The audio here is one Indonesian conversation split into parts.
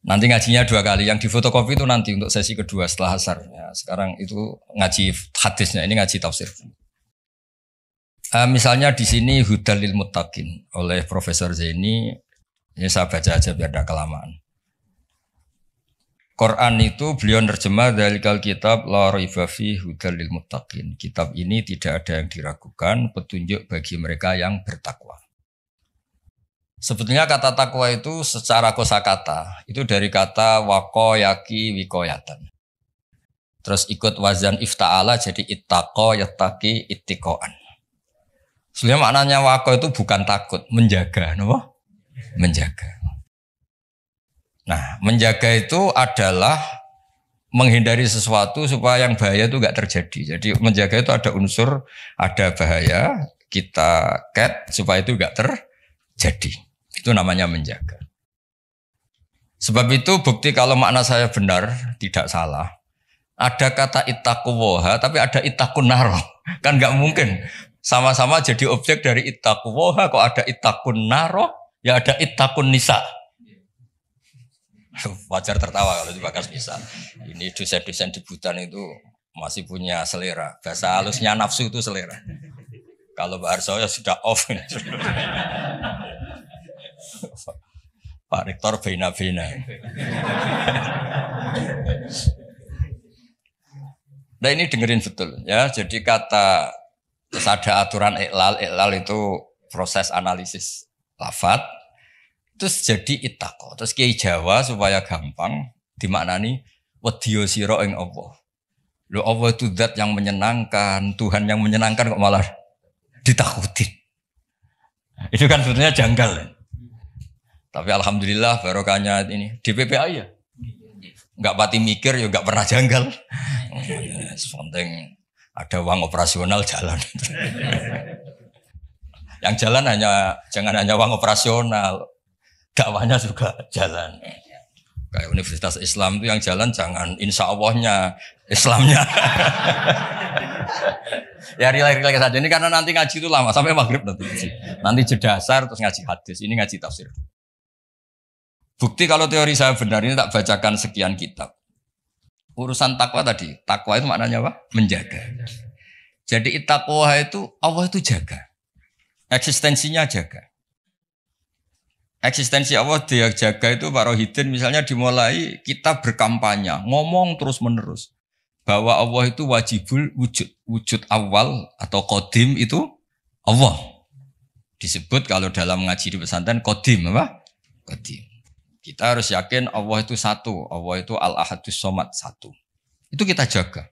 Nanti ngajinya 2 kali. Yang di fotokopi itu nanti untuk sesi kedua setelah asar. Ya, sekarang itu ngaji hadisnya, ini ngaji tafsir. Misalnya di sini Hudal lil Muttaqin oleh Profesor Zaini. Ini saya baca aja biar tidak kelamaan. Quran itu beliau nerjemah dalikal kitab la raiba fi hudal lil muttaqin. Kitab ini tidak ada yang diragukan, petunjuk bagi mereka yang bertakwa. Sebetulnya kata takwa itu secara kosakata itu dari kata waqo yaki wikoyatan. Terus ikut wazan ifta'ala jadi ittaqo yattaqi ittiqoan. Sebenarnya maknanya waqo itu bukan takut, menjaga, no? Menjaga. Nah, menjaga itu adalah menghindari sesuatu supaya yang bahaya itu enggak terjadi. Jadi menjaga itu ada unsur, ada bahaya, kita cat supaya itu enggak terjadi. Itu namanya menjaga. Sebab itu bukti kalau makna saya benar, tidak salah. Ada kata ittaquwaha tapi ada ittaqun naro. Kan enggak mungkin sama-sama jadi objek dari ittaquwaha kok ada ittaqun naro, ya ada ittaqun nisa. Wajar tertawa kalau dibahas misal. Ini dosen-dosen di Butan itu masih punya selera. Bahasa halusnya nafsu itu selera. Kalau Pak Arso ya sudah off. Pak Rektor bina-bina. Nah ini dengerin betul ya. Jadi kata terus ada aturan iklal itu proses analisis lafadz. Terus jadi ittaqo. Terus Kiai Jawa supaya gampang dimaknani wedya sira ing Allah. Lho Allah itu zat yang menyenangkan, Tuhan yang menyenangkan kok malah ditakutin. Itu kan sebetulnya janggal. Tapi alhamdulillah barokahnya ini DPPA ya. Enggak pati mikir ya enggak pernah janggal. Penting ada uang operasional jalan. Yang jalan jangan hanya uang operasional. Dakwahnya juga jalan. Kayak Universitas Islam itu yang jalan jangan insya Allahnya Islamnya. Ya relax saja ini karena nanti ngaji itu lama sampai maghrib nanti. Nanti jeda asar terus ngaji hadis. Ini ngaji tafsir. Bukti kalau teori saya benar ini tak bacakan sekian kitab. Urusan takwa tadi. Takwa itu maknanya apa? Menjaga. Jadi ittaqwa itu Allah itu jaga. Eksistensinya jaga. Eksistensi Allah dia jaga itu Pak Rohidin misalnya dimulai kita berkampanye, ngomong terus menerus bahwa Allah itu wajibul wujud awal atau qadim itu Allah. Disebut kalau dalam ngaji di pesantren qadim apa? Qadim. Kita harus yakin Allah itu satu, Allah itu al-ahadus somad satu. Itu kita jaga.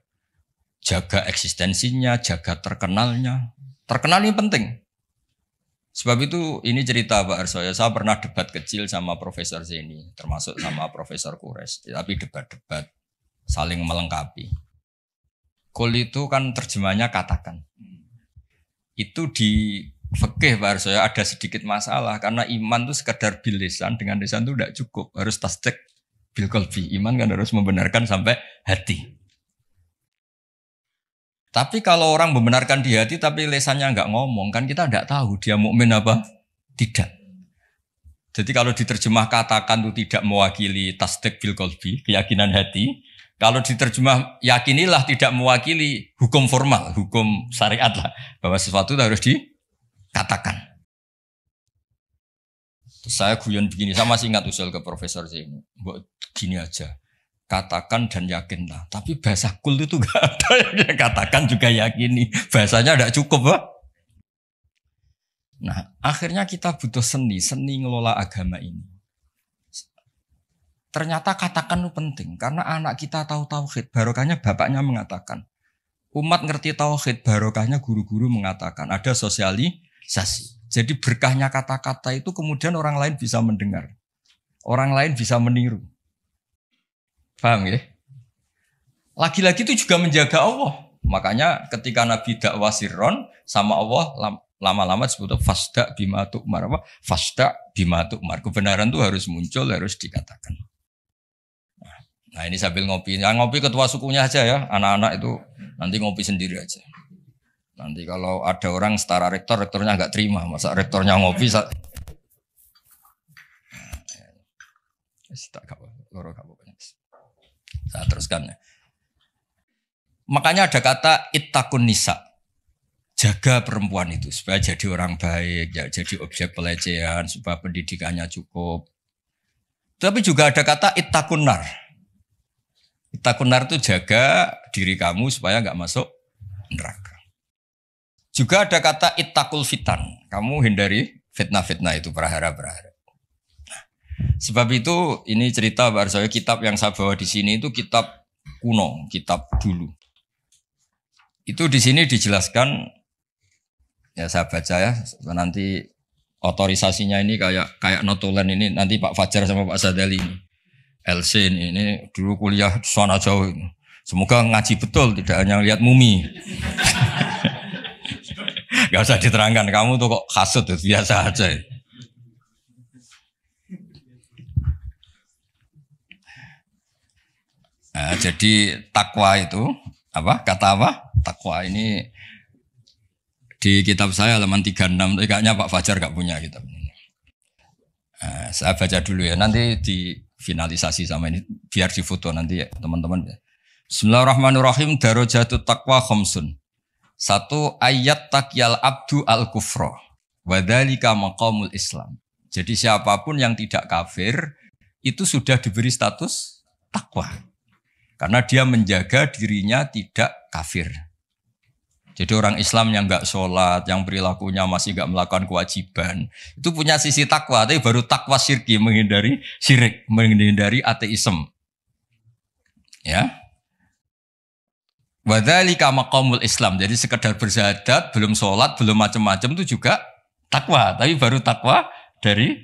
Jaga eksistensinya, jaga terkenalnya. Terkenal ini penting. Sebab itu ini cerita Pak Arso ya, saya pernah debat kecil sama Profesor Zaini, termasuk sama Profesor Kures, tapi debat-debat saling melengkapi. Kul itu kan terjemahnya katakan. Itu di fikih Pak Arso ya ada sedikit masalah karena iman itu sekedar bil lisan, dengan lisan itu tidak cukup, harus tasdik bil qalbi. Iman kan harus membenarkan sampai hati. Tapi kalau orang membenarkan di hati tapi lesannya enggak ngomong, kan kita enggak tahu dia mukmin apa tidak. Jadi kalau diterjemah katakan itu tidak mewakili tasdik bil qalbi, keyakinan hati. Kalau diterjemah yakinilah tidak mewakili hukum formal, hukum syariat lah. Bahwa sesuatu itu harus dikatakan. Terus saya guyon begini, saya masih ingat usul ke Profesor Zaini. Mbok gini aja. Katakan dan yakinlah. Tapi bahasa kul itu enggak ada yang katakan juga yakini. Bahasanya enggak cukup, Pak. Nah, akhirnya kita butuh seni ngelola agama ini. Ternyata katakan itu penting karena anak kita tahu tauhid, barokahnya bapaknya mengatakan. Umat ngerti tauhid, barokahnya guru-guru mengatakan. Ada sosialisasi. Jadi berkahnya kata-kata itu kemudian orang lain bisa mendengar. Orang lain bisa meniru. Paham ya? Lagi-lagi itu juga menjaga Allah. Makanya ketika Nabi dakwah sirron sama Allah lama-lama disebut fasda bima tu'mar apa? Fasda bima tu'mar. Kebenaran itu harus muncul, harus dikatakan. Nah ini sambil ngopi. Yang ngopi ketua sukunya aja ya. Anak-anak itu nanti ngopi sendiri aja. Nanti kalau ada orang setara rektor, rektornya enggak terima. Masa rektornya ngopi Tak loro kamu. Saya teruskan ya. Makanya ada kata ittaqun nisa. Jaga perempuan itu supaya jadi orang baik, ya, jadi objek pelecehan, supaya pendidikannya cukup. Tapi juga ada kata ittaqun nar. Ittaqun nar itu jaga diri kamu supaya enggak masuk neraka. Juga ada kata ittaqul fitan. Kamu hindari fitnah-fitnah itu, prahara-prahara. Nah, sebab itu ini cerita Pak Arsoyo, kitab yang saya bawa di sini itu kitab kuno, kitab dulu. Itu di sini dijelaskan, ya saya baca ya, nanti otorisasinya ini kayak notulen ini, nanti Pak Fajar sama Pak Sadali ini. LC ini dulu kuliah di sana jauh ini. Semoga ngaji betul, tidak hanya lihat mumi. Gak usah diterangkan, kamu tuh kok hasut, biasa aja. Nah, jadi takwa itu, apa? Kata apa? Takwa ini di kitab saya halaman 36, kayaknya Pak Fajar gak punya kitab ini. Nah, saya baca dulu ya, nanti difinalisasi sama ini, biar difoto nanti ya teman-teman. Bismillahirrahmanirrahim, darajatut taqwa khamsun. 1 ayat takyal abdu al-kufra wa dzalika maqamul Islam. Jadi siapapun yang tidak kafir itu sudah diberi status takwa. Karena dia menjaga dirinya tidak kafir. Jadi orang Islam yang enggak sholat, yang perilakunya masih enggak melakukan kewajiban, itu punya sisi takwa, tapi baru takwa syirki, menghindari syirik, menghindari ateisme. Ya. Wa dzalika maqamul Islam. Jadi sekedar bersyahadat, belum sholat, belum macam-macam itu juga takwa. Tapi baru takwa dari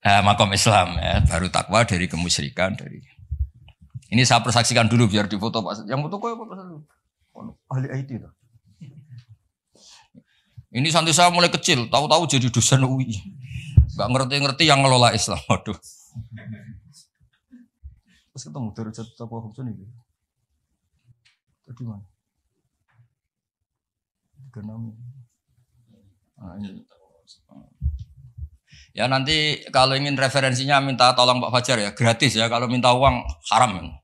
maqam Islam. Ya. Baru takwa dari kemusyrikan. Ini saya persaksikan dulu biar difoto Pak. Yang foto kok apa? Ahli IT itu. Ini santri saya mulai kecil, tahu-tahu jadi dosen UI. Gak ngerti-ngerti yang ngelola Islam. Waduh. Terus ketemu dari jatuh hukum ini. Di mana? Nah, ini. Ya nanti kalau ingin referensinya minta tolong Pak Fajar ya, gratis ya. Kalau minta uang haram.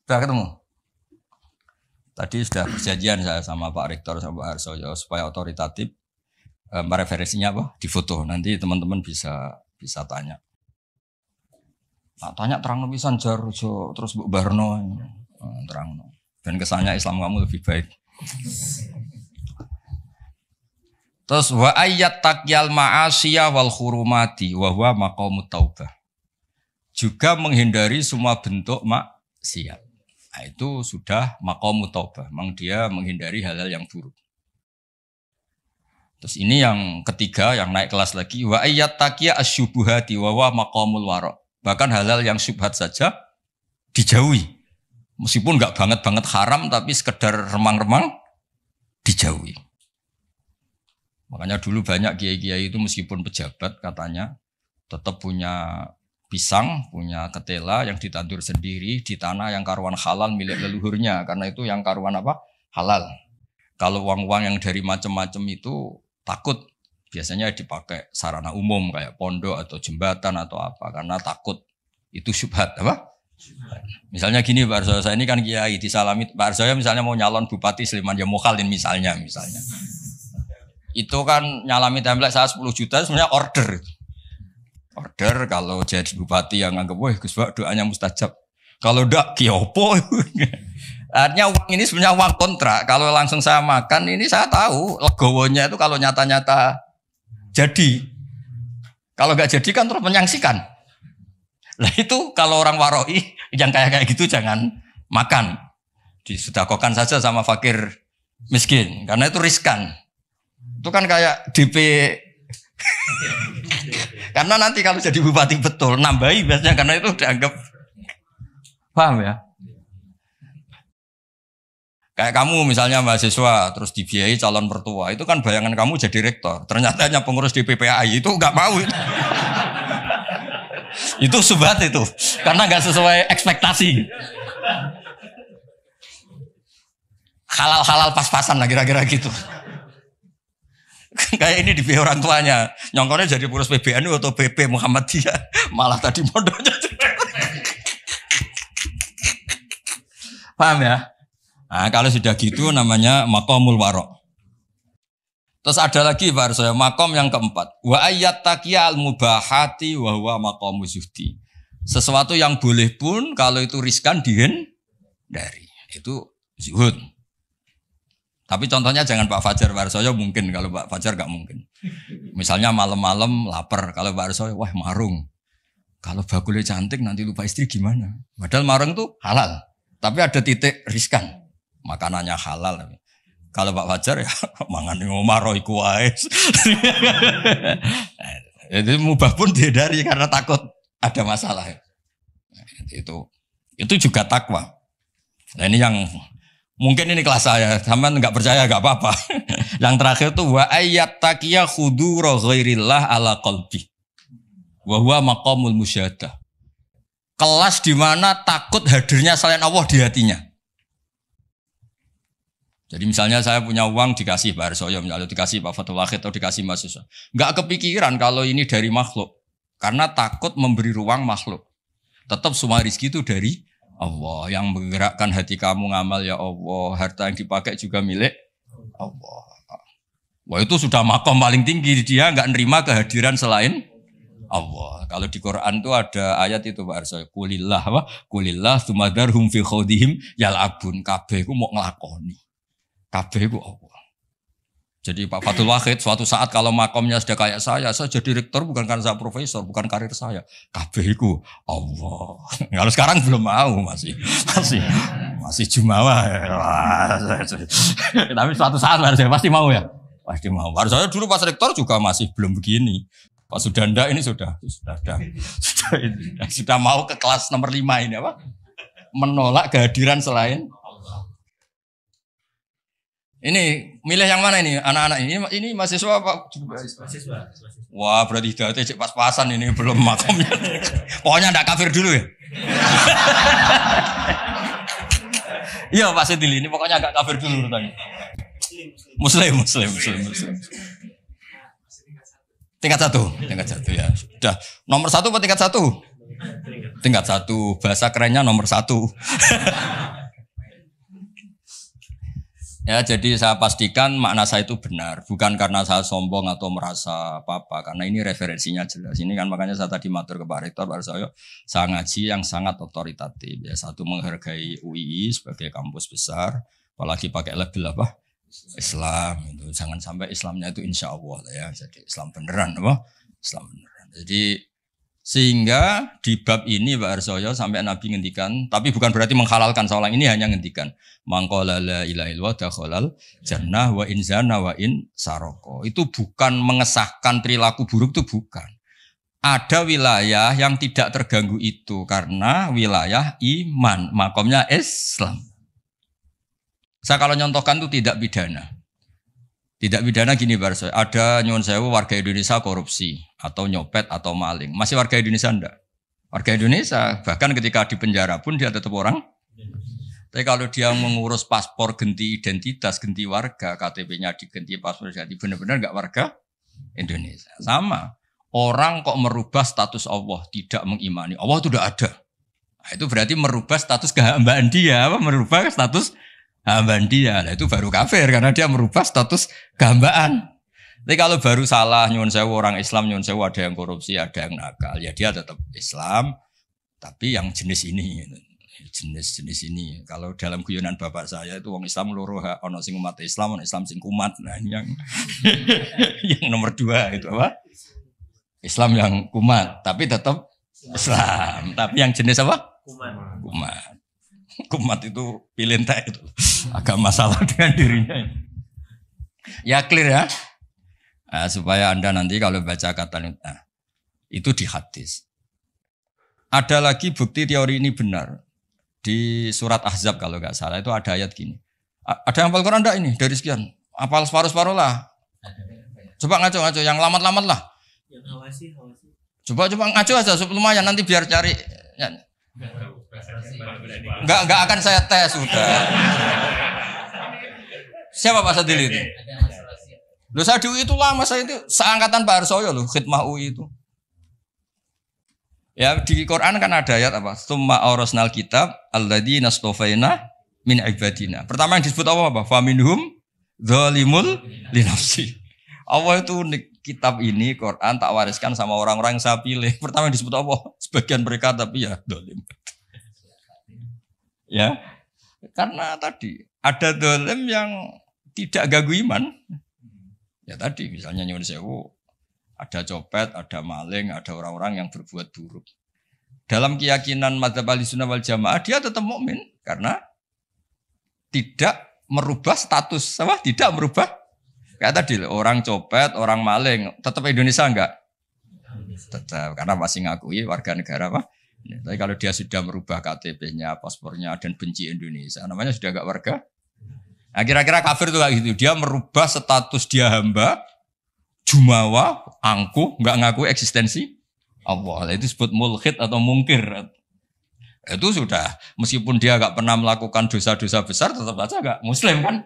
Sudah ketemu? Tadi sudah perjanjian saya sama Pak Rektor sama Pak Arsoyo supaya otoritatif. Referensinya apa? Difoto. Nanti teman-teman bisa tanya. Nah, tanya terang pisan jar terus Bu Barno. Terang. Dan kesannya Islam kamu lebih baik. Terus wa ayat takyal ma'asiyah wal hurumati wa huwa maqamut taubah. Juga menghindari semua bentuk maksiat. Nah, itu sudah maqamut taubah. Memang dia menghindari hal-hal yang buruk. Terus ini yang ketiga yang naik kelas lagi wa ayat takyya asyubuhati wa huwa maqamul wara'. Bahkan hal-hal yang syubhat saja dijauhi. Meskipun enggak banget haram, tapi sekedar remang-remang dijauhi. Makanya dulu banyak kiai-kiai itu meskipun pejabat katanya tetap punya pisang, punya ketela yang ditandur sendiri di tanah yang karuan halal milik leluhurnya. Karena itu yang karuan apa? Halal. Kalau uang-uang yang dari macam-macam itu takut. Biasanya dipakai sarana umum kayak pondok atau jembatan atau apa. Karena takut itu syubhat apa? Misalnya gini Pak Arsoyo, saya ini kan kiai disalami Pak Arsoyo misalnya mau nyalon bupati Sleman ya mukhalin misalnya. Itu kan nyalami template saya 10 juta sebenarnya order kalau jadi bupati yang anggap wah Gus Pak doanya mustajab. Kalau ndak kiopo. Artinya uang ini sebenarnya uang kontrak. Kalau langsung saya makan ini saya tahu legowonya itu kalau nyata-nyata jadi. Kalau nggak jadi kan terus menyangsikan. Lah itu kalau orang waroi yang kayak gitu jangan makan. Disedekahkan saja sama fakir miskin karena itu riskan. Itu kan kayak DP. Karena nanti kalau jadi bupati betul nambahi biasanya karena itu dianggap paham ya. Kayak kamu misalnya mahasiswa terus dibiayai calon mertua itu kan bayangan kamu jadi rektor. Ternyata hanya pengurus DPPAI itu nggak mau itu. Itu subhat itu karena nggak sesuai ekspektasi. Halal pas-pasan lah kira-kira gitu. Kayak ini di orang tuanya. Nyongkornya jadi pengurus PBNU atau PP Muhammadiyah. Malah tadi mondoknya. Paham ya? Nah, kalau sudah gitu namanya maqamul warok. Terus ada lagi Pak Arsoyo, makom yang keempat. Wa ayat taqiyal mubahati wa huwa maqamu zuhdi. Sesuatu yang boleh pun kalau itu riskan dihindari. Itu zuhud. Tapi contohnya jangan Pak Fajar, Pak Arsoyo mungkin. Kalau Pak Fajar gak mungkin. Misalnya malam-malam lapar. Kalau Pak Arsoyo, wah marung. Kalau bakulnya cantik nanti lupa istri gimana? Padahal marung itu halal. Tapi ada titik riskan. Makanannya halal. Kalau Pak Fajar ya mangan ngomaro iku wae. Itu mubah pun dihindari karena takut ada masalah. Itu juga takwa. Nah ini yang mungkin ini kelas saya, sampean enggak percaya enggak apa-apa. Yang terakhir itu wa ayat taqiya khudura ghairillah ala qalbi. Wa huwa maqamul musyahadah. Kelas di mana takut hadirnya selain Allah di hatinya. Jadi misalnya saya punya uang dikasih Pak Arsoyo, misalnya dikasih Pak Fatul Wahid atau dikasih mahasiswa. Enggak kepikiran kalau ini dari makhluk. Karena takut memberi ruang makhluk. Tetap semua rezeki itu dari Allah. Yang menggerakkan hati kamu ngamal ya Allah. Harta yang dipakai juga milik Allah. Wah itu sudah makom paling tinggi. Dia enggak nerima kehadiran selain Allah. Kalau di Quran itu ada ayat itu Pak Arsoyo. Kulillah wa kulillah sumadarhum fi khawdihim yal'abun. Kabeh ku mau ngelakoni. Kabeh itu Allah. Jadi Pak Fatul Wahid suatu saat kalau makomnya sudah kayak saya jadi rektor bukan karena saya profesor, bukan karir saya. Kabeh itu Allah. Kalau sekarang belum mau masih jumawa. Tapi suatu saat saya pasti mau ya. Pasti mau. Baru saya dulu pas rektor juga masih belum begini. Pak Sudanda ini sudah mau ke kelas nomor 5 ini apa? Menolak kehadiran selain ini milih yang mana ini anak-anak ini mahasiswa apa? Mahasiswa. Wah berarti hidayatnya cek pas-pasan ini belum makomnya. Pokoknya ndak kafir dulu ya. Iya Pak Sedili ini pokoknya agak kafir dulu urutannya. Muslim. Tingkat satu ya. Sudah nomor 1 apa tingkat 1? Tingkat 1. Bahasa kerennya nomor 1. Ya, jadi saya pastikan makna saya itu benar, bukan karena saya sombong atau merasa apa-apa, karena ini referensinya jelas. Ini kan makanya saya tadi matur ke Pak Rektor, Pak saya ngaji yang sangat otoritatif. Ya, satu menghargai UII sebagai kampus besar, apalagi pakai label apa? Islam. Itu jangan sampai Islamnya itu insya Allah ya, jadi Islam beneran apa? Islam beneran. Jadi sehingga di bab ini Pak Arsoyo sampai Nabi ngendikan, tapi bukan berarti menghalalkan seorang ini, hanya ngendikan mangqala la ilaha illallah dakhalal jannah wa in zana wa in saroko. Itu bukan mengesahkan perilaku buruk, itu bukan. Ada wilayah yang tidak terganggu itu karena wilayah iman, makomnya Islam. Saya kalau nyontohkan itu tidak pidana. Tidak pidana gini Pak Arsoyo, ada nyuwun sewu warga Indonesia korupsi atau nyopet atau maling. Masih warga Indonesia enggak? Warga Indonesia, bahkan ketika di penjara pun dia tetap orang. Tapi kalau dia mengurus paspor ganti identitas, ganti warga, KTP-nya diganti, paspor ganti, benar-benar enggak warga Indonesia. Sama. Orang kok merubah status Allah, tidak mengimani. Allah itu sudah ada. Nah, itu berarti merubah status kehambaan dia, merubah status hambaan dia. Nah, itu baru kafir karena dia merubah status kehambaan. Tapi kalau baru salah, nyuwun sewu orang Islam, nyuwun sewu ada yang korupsi, ada yang nakal, ya dia tetap Islam, tapi yang jenis ini, jenis ini. Kalau dalam guyonan bapak saya itu orang Islam loro, ono sing umat Islam, ono Islam sing kumat. Nah ini yang yang nomor 2 itu apa? Islam yang kumat, tapi tetap Islam. Tapi yang jenis apa? Kumat. Kumat itu pilih entah itu agak masalah dengan dirinya. Ya clear ya. Nah, supaya Anda nanti kalau baca kata itu di hadis. Ada lagi bukti teori ini benar. Di surat Ahzab kalau nggak salah itu ada ayat gini. Ada yang hafal Quran enggak ini? Dari sekian. Hafal separuh-separuh lah. Coba ngaco-ngaco, yang lamat-lamat lah. Yang hawasi. Coba ngaco aja, lumayan nanti biar cari. Ya. Enggak akan saya tes sudah. Siapa Pak Sadili itu? Loh saya di UI itu lama, saya itu seangkatan Pak Harsoyo loh, khidmah UI itu. Ya di Quran kan ada ayat apa? Tsumma aurasnal kitab alladzina astofaina min ibadina. Pertama yang disebut apa? Faminhum zalimul linafsi. Allah itu kitab ini Quran tak wariskan sama orang-orang yang saya pilih. Pertama yang disebut apa? Sebagian mereka tapi ya zalim. Ya. Karena tadi ada zalim yang tidak ganggu iman. Ya tadi misalnya nyuwun sewu ada copet, ada maling, ada orang-orang yang berbuat buruk. Dalam keyakinan madzhab Ahlussunnah wal Jamaah dia tetap mukmin karena tidak merubah status, apa? Tidak merubah. Kayak tadi orang copet, orang maling, tetap Indonesia enggak? Tetap karena masih ngakui warga negara apa? Ya, tapi kalau dia sudah merubah KTP-nya, paspornya dan benci Indonesia, namanya sudah enggak warga. Nah, kira-kira kafir tuh kayak gitu. Dia merubah status dia hamba, jumawa, angkuh, enggak ngaku eksistensi Allah. Itu disebut mulhid atau mungkir. Itu sudah, meskipun dia enggak pernah melakukan dosa-dosa besar, tetap saja enggak muslim kan?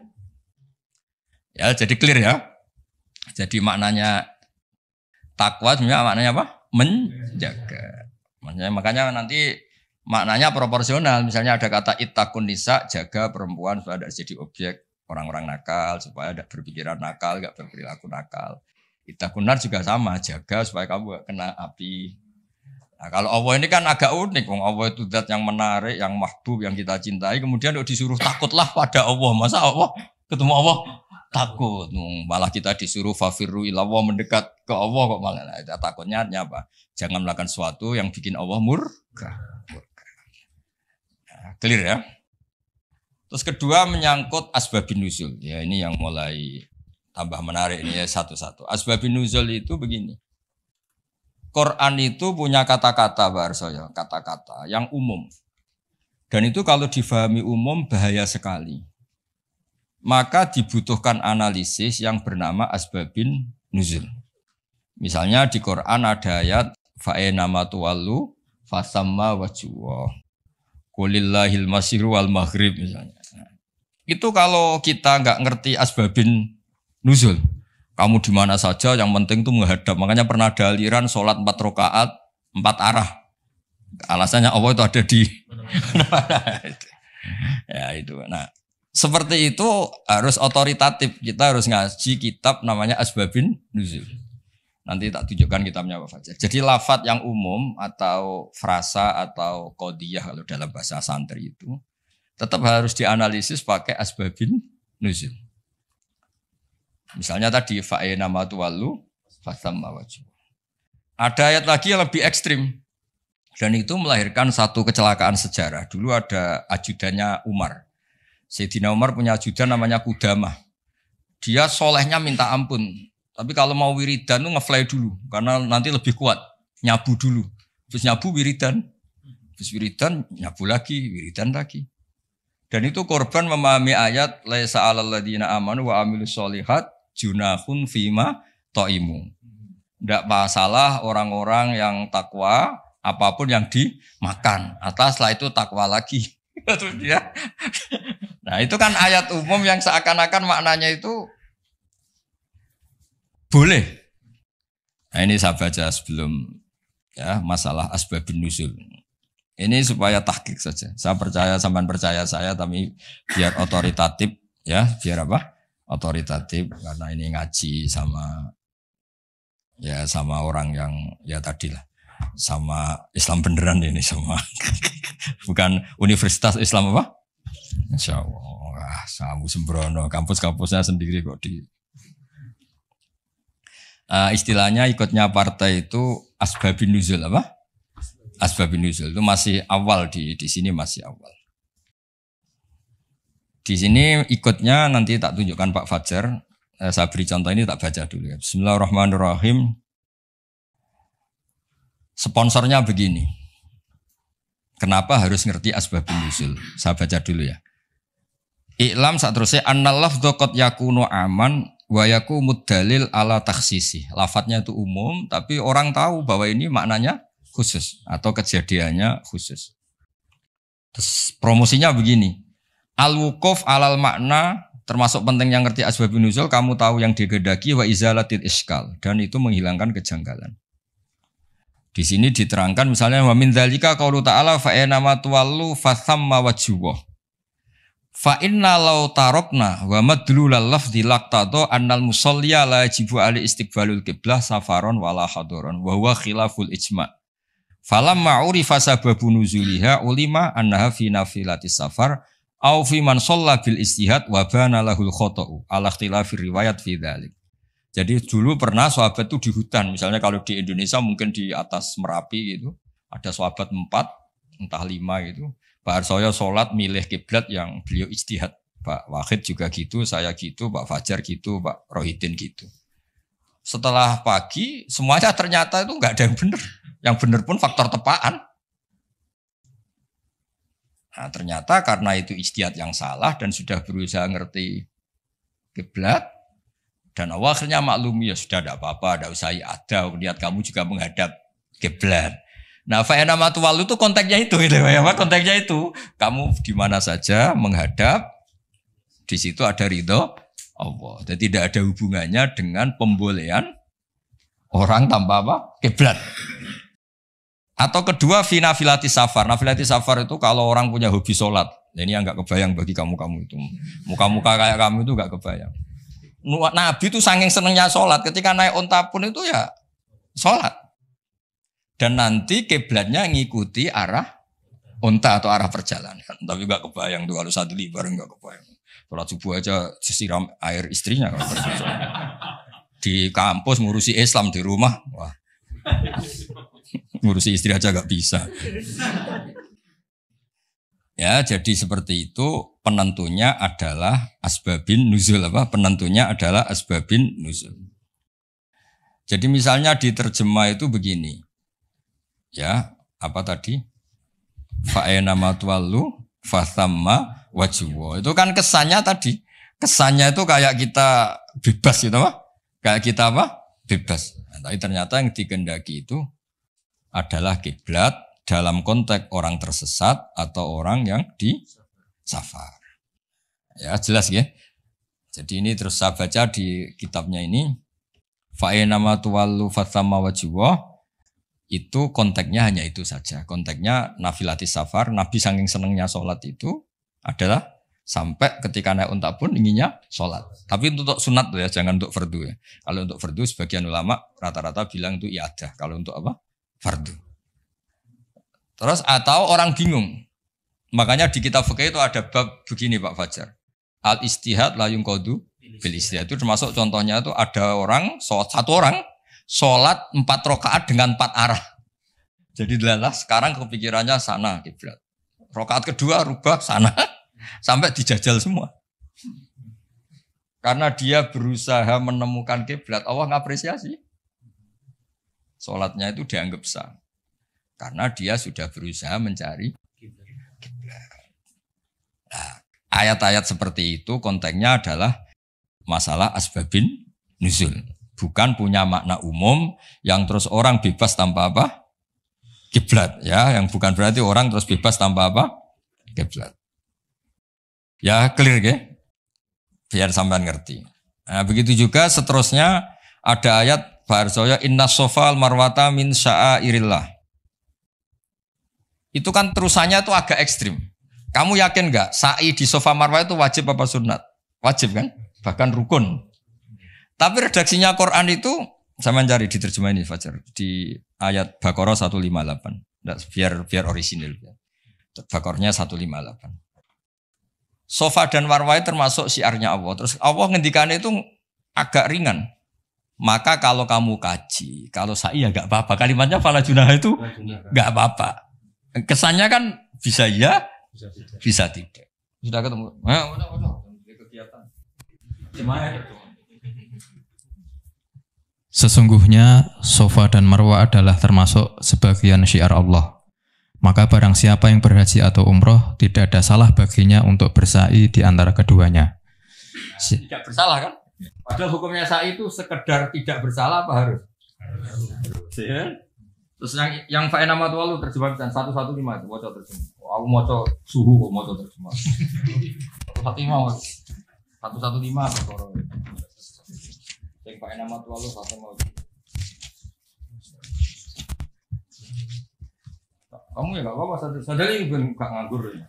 Ya, jadi clear ya. Jadi maknanya takwa sebenarnya maknanya apa? Menjaga. Makanya nanti maknanya proporsional. Misalnya ada kata ittaqun nisa, jaga perempuan supaya tidak jadi objek orang-orang nakal, supaya tidak berpikiran nakal, tidak berperilaku nakal. Ittaqun nar juga sama, jaga supaya kamu gak kena api. Nah, kalau Allah ini kan agak unik. Allah itu zat yang menarik, yang mahbub, yang kita cintai. Kemudian disuruh takutlah pada Allah. Masa Allah ketemu Allah takut? Malah kita disuruh fafirru ilallah, mendekat ke Allah kok malah. Nah, takutnya apa? Jangan melakukan sesuatu yang bikin Allah murka. Nah, clear ya. Terus kedua menyangkut asbabun nuzul. Ya ini yang mulai tambah menarik ini ya satu-satu. Asbabun nuzul itu begini. Quran itu punya kata-kata Pak Arsoyo, kata-kata yang umum. Dan itu kalau difahami umum bahaya sekali. Maka dibutuhkan analisis yang bernama asbabun nuzul. Misalnya di Quran ada ayat fa'enama tuwallu fasamma wajhuwa. Qulillahil masyiru wal maghrib misalnya. Itu kalau kita nggak ngerti asbabun nuzul, kamu di mana saja yang penting itu menghadap. Makanya pernah ada aliran sholat 4 rakaat 4 arah. Alasannya Allah itu ada di ya itu. Nah, seperti itu harus otoritatif. Kita harus ngaji kitab namanya asbabun nuzul. Nanti tak tunjukkan kitabnya Pak Fajar. Jadi lafadz yang umum atau frasa atau qodiyah kalau dalam bahasa santri itu tetap harus dianalisis pakai asbabun nuzul. Misalnya tadi fa'ina matuwallu fasamma wajhu. Ada ayat lagi yang lebih ekstrim dan itu melahirkan satu kecelakaan sejarah. Dulu ada ajudannya Umar. Sayyidina Umar punya ajudan namanya Qudamah. Dia solehnya minta ampun. Tapi kalau mau wiridan tuh ngefly dulu. Karena nanti lebih kuat. Nyabu dulu. Terus nyabu wiridan. Terus wiridan nyabu lagi. Wiridan lagi. Dan itu korban memahami ayat. Laisa alal ladina amanu wa amilus solihat. Junahun fima to'imu. Tidak masalah orang-orang yang takwa. Apapun yang dimakan. Atas setelah itu takwa lagi. Nah itu kan ayat umum yang seakan-akan maknanya itu boleh. Nah ini saya baca sebelum ya masalah asbabun nuzul. Ini supaya tahqiq saja. Saya percaya sampean percaya saya tapi biar otoritatif ya, biar apa? Otoritatif karena ini ngaji sama ya sama orang yang ya tadilah sama Islam beneran ini semua. Bukan Universitas Islam apa? Insyaallah. Samu sembrono, kampus-kampusnya sendiri kok di istilahnya ikutnya partai itu asbabun nuzul apa? Asbabun nuzul itu masih awal di sini masih awal. Di sini ikutnya nanti tak tunjukkan Pak Fajar. Saya beri contoh ini tak baca dulu ya. Bismillahirrahmanirrahim. Sponsornya begini. Kenapa harus ngerti asbabun nuzul? Saya baca dulu ya. I'lam saat terusnya annal lafdhu qad yakunu aman wa yakumud dalil ala takhsisi. Lafadznya itu umum tapi orang tahu bahwa ini maknanya khusus atau kejadiannya khusus. Terus promosinya begini. Al-wuquf alal makna termasuk penting yang ngerti asbabun nuzul, kamu tahu yang digedaki wa izalatil iskal, dan itu menghilangkan kejanggalan. Di sini diterangkan misalnya wa min dzalika qaulu ta'ala fa inama tuwallu fathamma wajhuh. Fa inna law tarokna wa madlulal lafdzi laqtado annal musalliya la yajibu ali istiqbalul qiblah safaron wala hadaron wa huwa khilaful ijma'. Falamma urifa sababu nuzuliha ulima annaha fi nafilatis safar au fi man shalla bil istihad wa bana lahul khata'u ala ikhtilafir riwayat fi dzalik. Jadi dulu pernah sahabat itu di hutan, misalnya kalau di Indonesia mungkin di atas Merapi gitu, ada sahabat 4, entah 5 gitu. Pak Arsoyo sholat milih kiblat yang beliau ijtihad. Pak Wahid juga gitu, saya gitu, Pak Fajar gitu, Pak Rohidin gitu. Setelah pagi, semuanya ternyata itu nggak ada yang benar. Yang benar pun faktor tepaan. Nah, ternyata karena itu ijtihad yang salah dan sudah berusaha ngerti kiblat, dan Allah akhirnya maklumi, ya sudah tidak apa-apa, tidak usah ada, niat kamu juga menghadap kiblat. Nah, fa'ena matuwalu itu konteksnya itu, gitu ya, konteksnya itu. Kamu di mana saja menghadap, di situ ada ridho Allah. Dan tidak ada hubungannya dengan pembolehan orang tanpa apa? Kiblat. Atau kedua, fi nafilati safar. Nafilati safar itu kalau orang punya hobi sholat. Ini yang nggak kebayang bagi kamu-kamu itu. Muka-muka kayak kamu itu nggak kebayang. Nabi itu saking senengnya sholat. Ketika naik unta pun itu ya sholat. Dan nanti kiblatnya ngikuti arah unta atau arah perjalanan. Tapi nggak kebayang tuh kalau satu libar nggak kebayang. Sholat subuh aja disiram air istrinya. Di kampus ngurusi Islam di rumah, wah, ngurusi istri aja nggak bisa. Ya, jadi seperti itu. Penentunya adalah asbabin nuzul apa? Penentunya adalah asbabin nuzul. Jadi misalnya di terjemah itu begini. Ya, apa tadi? Fa'ena matwallu fathamma wajhuh. Itu kan kesannya tadi. Kesannya itu kayak kita bebas gitu apa? Kayak kita apa? Bebas. Nah, tapi ternyata yang dikehendaki itu adalah kiblat dalam konteks orang tersesat atau orang yang di safar. Ya, jelas ya. Jadi ini terus saya baca di kitabnya ini. Fa'ena matwallu fathamma wajhuh. Itu konteksnya hanya itu saja. Konteksnya nafilatis safar, Nabi saking senengnya sholat itu adalah sampai ketika naik unta pun inginnya sholat. Tapi untuk sunat tuh ya, jangan untuk fardu ya. Kalau untuk fardu sebagian ulama rata-rata bilang itu iadah. Kalau untuk apa? Fardu. Terus atau orang bingung. Makanya di kitab fikih itu ada bab begini Pak Fajar. Al istihad la yunqadu bil istihad. Itu termasuk contohnya itu ada orang, satu orang sholat 4 rakaat dengan 4 arah. Jadi adalah sekarang kepikirannya sana kiblat. Rakaat kedua rubah sana. Sampai dijajal semua. Karena dia berusaha menemukan kiblat, Allah ngapresiasi. Sholatnya itu dianggap sah. Karena dia sudah berusaha mencari kiblat. Nah, ayat-ayat seperti itu konteksnya adalah masalah asbabin nuzul. Bukan punya makna umum yang terus orang bebas tanpa apa? Kiblat ya, yang bukan berarti orang terus bebas tanpa apa? Kiblat. Ya, clear ya? Biar sampean ngerti. Nah, begitu juga seterusnya ada ayat Ba'arsoya inna sofal marwata min sya'airillah. Itu kan terusannya itu agak ekstrim. Kamu yakin enggak sa'i di sofa marwah itu wajib apa sunat? Wajib kan? Bahkan rukun. Tapi redaksinya Quran itu saya mencari di terjemah ini Fajar di ayat Baqarah 158. Nah, biar orisinil. Baqarahnya 158. Sofa dan marwah termasuk syiarnya Allah. Terus Allah ngendikannya itu agak ringan. Maka kalau kamu kaji, kalau sa'i ya enggak apa-apa. Kalimatnya fala junah itu enggak apa-apa. Kesannya kan bisa ya, bisa tidak. Sudah ketemu. Kegiatan. Gimana itu? Sesungguhnya Sofa dan Marwah adalah termasuk sebagian syiar Allah. Maka barang siapa yang berhaji atau umroh, tidak ada salah baginya untuk bersa'i di antara keduanya. Tidak bersalah kan? Padahal hukumnya sa'i itu sekedar tidak bersalah apa harus? Harus. Ya? Terus yang fa'ena matwalu terjemahkan 115 itu, wajah terjemah. Aku mau suhu kok mau terjemah. 115. 115 atau yang Pak Enamat lalu satu mau. Kamu ya nggak apa-apa, sadari ben gak nganggur ya.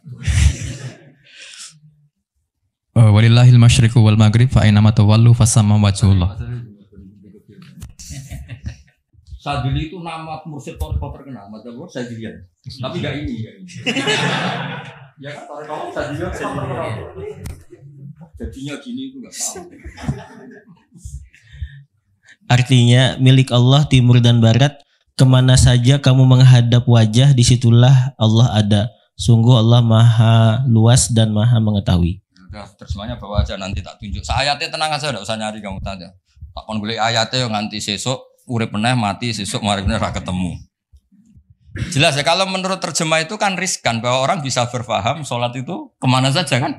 Walillahil masyriqu wal maghrib fa aina ma tawallu fasamma wajhullah. Sadili itu nama mursyid toriko terkenal, macam Sadilian. Tapi nggak ini. Ya kan toriko Sadilian terkenal. Jadinya gini itu nggak tahu. Artinya milik Allah timur dan barat, kemana saja kamu menghadap wajah, disitulah Allah ada. Sungguh Allah maha luas dan maha mengetahui. Udah terjemahnya bawa aja, nanti tak tunjuk. Ayatnya tenang aja, tidak usah nyari kamu tanya. Tak kon golek ayatnya yang nganti sesuk. Urip meneh mati sesuk mari meneh ra ketemu. Jelas ya, kalau menurut terjemah itu kan riskan bahwa orang bisa berpaham sholat itu kemana saja kan.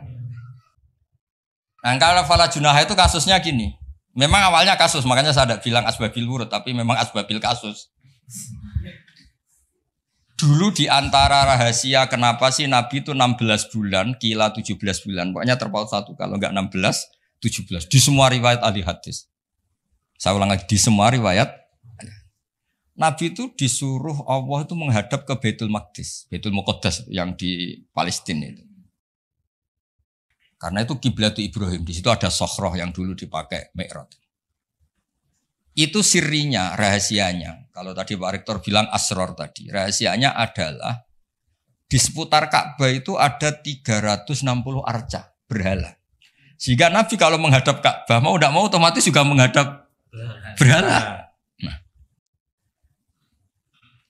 Nah kalau fala junah itu kasusnya gini. Memang awalnya kasus, makanya saya tidak bilang asbabil wurud, tapi memang asbabil kasus. Dulu di antara rahasia kenapa sih Nabi itu 16 bulan, kila 17 bulan. Pokoknya terpaut satu, kalau enggak 16, 17. Di semua riwayat ahli hadis. Saya ulang lagi, di semua riwayat Nabi itu disuruh Allah itu menghadap ke Baitul Maqdis, Baitul Muqaddas yang di Palestina itu. Karena itu kiblat Ibrahim, di situ ada sokhroh yang dulu dipakai Mi'raj. Itu sirinya, rahasianya. Kalau tadi Pak Rektor bilang asror tadi, rahasianya adalah di seputar Ka'bah itu ada 360 arca berhala. Sehingga Nabi kalau menghadap Ka'bah mau tidak mau otomatis juga menghadap berhala.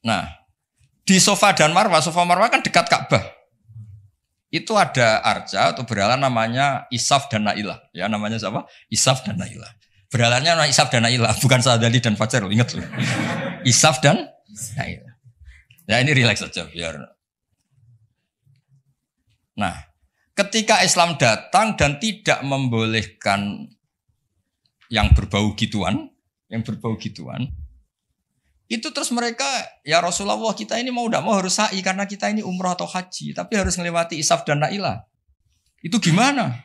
Nah, di Safa dan Marwah, Safa Marwah kan dekat Ka'bah. Itu ada arca atau berhala namanya Isaf dan Nailah. Ya, namanya siapa? Isaf dan Nailah. Berhalanya namanya Isaf dan Nailah, bukan Sadali dan Fajar, ingat loh. Isaf dan Nailah. Ya, ini rileks saja biar. Nah, ketika Islam datang dan tidak membolehkan yang berbau gituan, itu terus mereka, ya Rasulullah kita ini mau tidak mau harus sa'i karena kita ini umrah atau haji, tapi harus melewati Isaf dan Nailah. Itu gimana?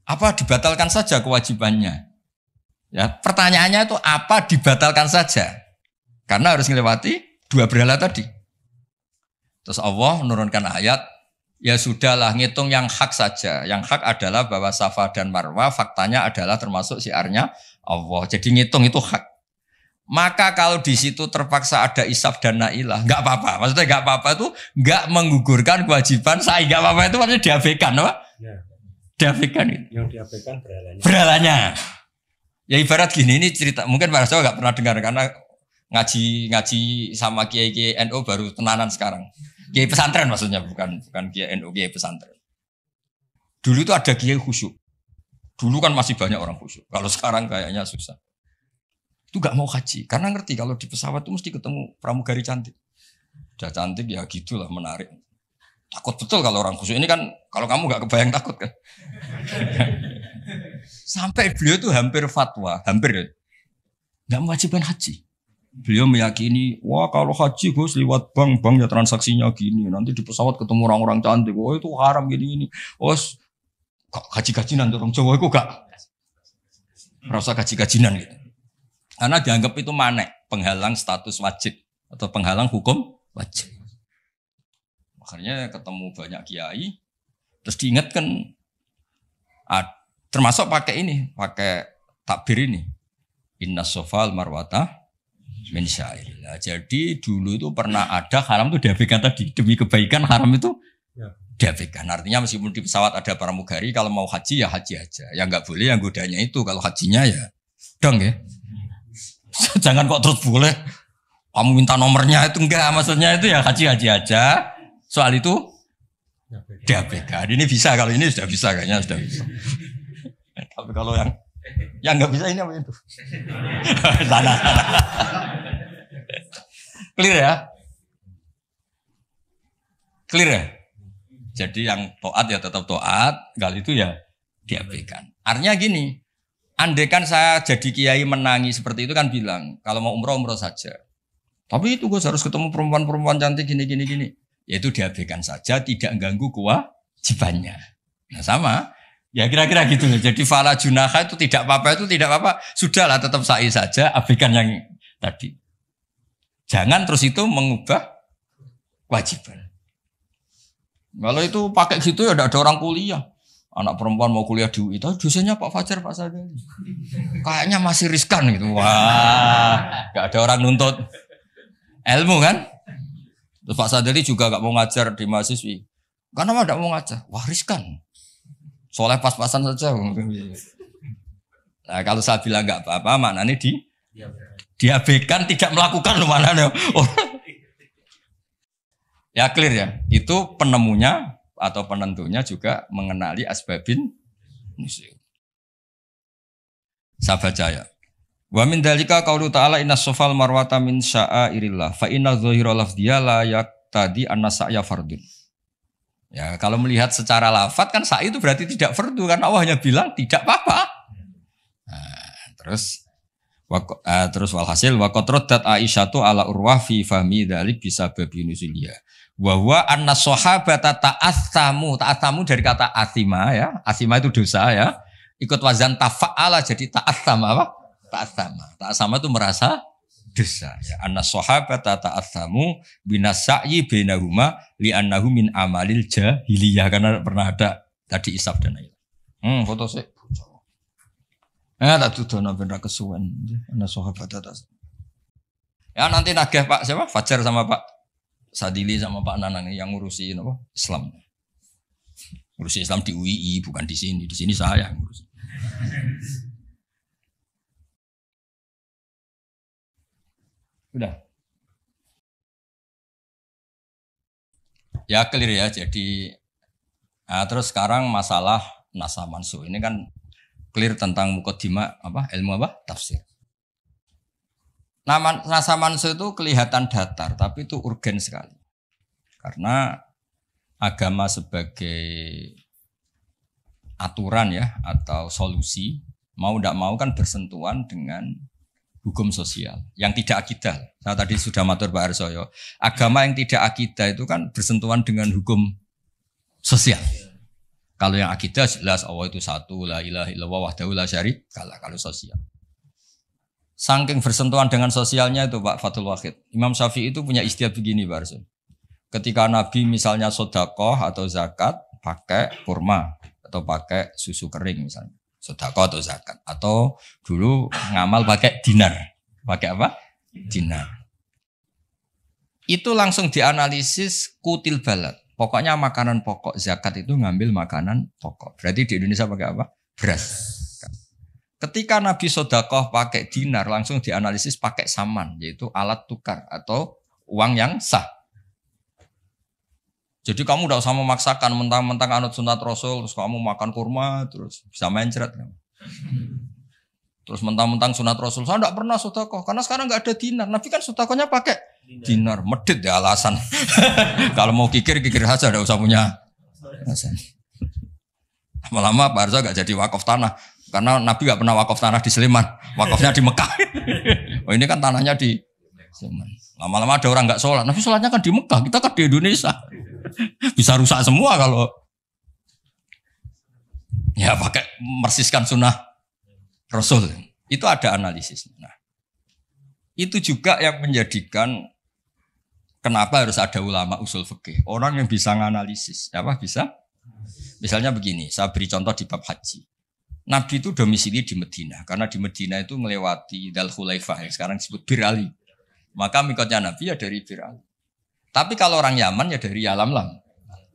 Apa dibatalkan saja kewajibannya? Ya, pertanyaannya itu apa dibatalkan saja? Karena harus melewati dua berhala tadi. Terus Allah menurunkan ayat, ya sudahlah ngitung yang hak saja. Yang hak adalah bahwa Safa dan Marwah faktanya adalah termasuk syiarnya Allah. Jadi ngitung itu hak. Maka kalau di situ terpaksa ada Isaf dan Nailah, nggak apa-apa. Maksudnya nggak apa-apa itu nggak menggugurkan kewajiban saya. Nggak apa-apa itu maksudnya diabaikan, apa? Ya. Diabaikan itu. Yang diabaikan berhalanya. Berhalanya. Ya ibarat gini, ini cerita. Mungkin para sahabat nggak pernah dengar karena ngaji sama kiai NU baru tenanan sekarang. Kiai pesantren maksudnya bukan kiai NU, kiai pesantren. Dulu itu ada kiai khusyuk. Dulu kan masih banyak orang khusyuk. Kalau sekarang kayaknya susah. Itu gak mau haji karena ngerti kalau di pesawat itu mesti ketemu pramugari cantik. Udah cantik ya gitulah, menarik. Takut betul kalau orang khusyuk ini kan, kalau kamu gak kebayang takut kan. Sampai beliau itu hampir fatwa, hampir gak mewajibkan haji. Beliau meyakini, wah kalau haji Gus lewat bank ya transaksinya gini. Nanti di pesawat ketemu orang-orang cantik, wah itu haram gini. Oh, gaji-gajinan orang Jawa itu gak merasa gaji-gajinan gitu. Karena dianggap itu manek, penghalang status wajib atau penghalang hukum wajib. Akhirnya ketemu banyak kiai, terus diingatkan, termasuk pakai takbir ini, inna sofal marwata min syairillah. Jadi dulu itu pernah ada haram itu diabaikan tadi, demi kebaikan haram itu diabaikan. Artinya meskipun di pesawat ada pramugari, kalau mau haji ya haji aja. Yang nggak boleh yang godanya itu, kalau hajinya ya dong ya. Jangan kok terus boleh kamu minta nomornya, itu enggak, maksudnya itu ya haji aja. Soal itu diabaikan. Ini bisa, kalau ini sudah bisa kayaknya sudah bisa. Tapi kalau yang enggak bisa ini apa itu? Sana. Clear ya? Clear ya? Jadi yang taat ya tetap taat, kali itu ya diabaikan. Artinya gini, andaikan saya jadi kiai menangi seperti itu kan bilang, kalau mau umroh saja. Tapi itu gue harus ketemu perempuan-perempuan cantik gini. Ya itu diabaikan saja, tidak mengganggu kewajibannya. Nah sama, Ya kira-kira gitu loh. Jadi fala junaha itu tidak apa-apa, itu tidak apa-apa. Sudahlah tetap sa'i saja, abaikan yang tadi. Jangan terus itu mengubah kewajiban. Kalau itu pakai gitu ya tidak ada orang kuliah. Anak perempuan mau kuliah di UI, itu dosennya Pak Fajar, Pak Sadali. Kayaknya masih riskan gitu. Wah, gak ada orang nuntut ilmu kan? Terus Pak Sadali juga gak mau ngajar di mahasiswi. Karena tidak mau ngajar. Wah, riskan. Soalnya pas-pasan saja. Nah, kalau saya bilang nggak apa-apa, maknanya diabaikan, tidak melakukan maknanya. Oh. Ya clear ya. Itu penemunya atau penentunya juga mengenali asbabin nusyuk. Saya baca ya. Wa min dzalika qaulu ta'ala inna sofal marwata min sya'airillah fa inna dzahira lafdhiya la yaqtadi anna sa'ya fardun. Ya, kalau melihat secara lafaz kan sa'i itu berarti tidak fardu karena Allah hanya bilang tidak apa-apa. Nah, terus walhasil wa qadrat Aisyatu ala Urwah fi fahmi dzalik bisa babi nuzuliya. Wa huwa anna sahabata ta'assamu dari kata asima ya. Asima itu dosa ya. Ikut wazan tafa'ala jadi ta'assama apa? Ta'assama itu merasa dosa. Ya, anna sahabata ta'assamu binasai bainahuma li'annahu min amalil jahiliyah karena pernah ada tadi isab dan ayat. Foto sih. Tak tudono ben ra kesuwen. Anna sahabata ta'assamu. Ya nanti nagih Pak siapa? Fajar sama Pak Sadili sama Pak Nanang yang ngurusi apa? Islam. Ngurusi Islam di UII bukan di sini. Di sini saya yang ngurusi. Udah. Ya clear ya. Jadi terus sekarang masalah nasa mansuh ini kan clear tentang muqaddimah apa? Ilmu apa? Tafsir. Nasa mansuh itu kelihatan datar tapi itu urgen sekali. Karena agama sebagai aturan ya atau solusi mau tidak mau kan bersentuhan dengan hukum sosial yang tidak akidah. Saya tadi sudah matur Pak Arsoyo. Agama yang tidak akidah itu kan bersentuhan dengan hukum sosial. Kalau yang akidah jelas Allah itu satu, la ilaha illallah wahdahu la syarikalah kalau sosial. Saking bersentuhan dengan sosialnya itu Pak Fathul Wahid. Imam Syafi'i itu punya istiadat begini Pak Arsoyo. Ketika Nabi misalnya sedekah atau zakat pakai kurma atau pakai susu kering misalnya. Sedekah atau zakat atau dulu ngamal pakai dinar. Pakai apa? Dinar. Itu langsung dianalisis kutil balad. Pokoknya makanan pokok zakat itu ngambil makanan pokok. Berarti di Indonesia pakai apa? Beras. Ketika Nabi sedekah pakai dinar langsung dianalisis pakai saman yaitu alat tukar atau uang yang sah. Jadi kamu tidak usah memaksakan mentang-mentang anut sunat Rasul terus kamu makan kurma terus bisa mencret kamu. Terus mentang-mentang sunat Rasul saya tidak pernah sedekah karena sekarang nggak ada dinar. Nabi kan sedekahnya pakai dinar. Medit ya alasan. Kalau mau kikir saja tidak usah punya alasan. Lama-lama Pak Arzo nggak jadi wakaf tanah karena Nabi nggak pernah wakaf tanah di Sleman. Wakafnya di Mekah. Oh ini kan tanahnya di Sleman. Lama-lama ada orang nggak sholat. Nabi sholatnya kan di Mekah. Kita kan di Indonesia. Bisa rusak semua kalau ya pakai mersiskan sunnah Rasul. Itu ada analisis. Nah, itu juga yang menjadikan kenapa harus ada ulama usul fikih. Orang yang bisa menganalisis. Apa bisa? Misalnya begini, saya beri contoh di bab haji. Nabi itu domisili di Medina. Karena di Medina itu melewati Dal Khulaifah yang sekarang disebut Bir Ali. Maka mikotnya Nabi ya dari Bir Ali. Tapi kalau orang Yaman ya dari Yalamlam.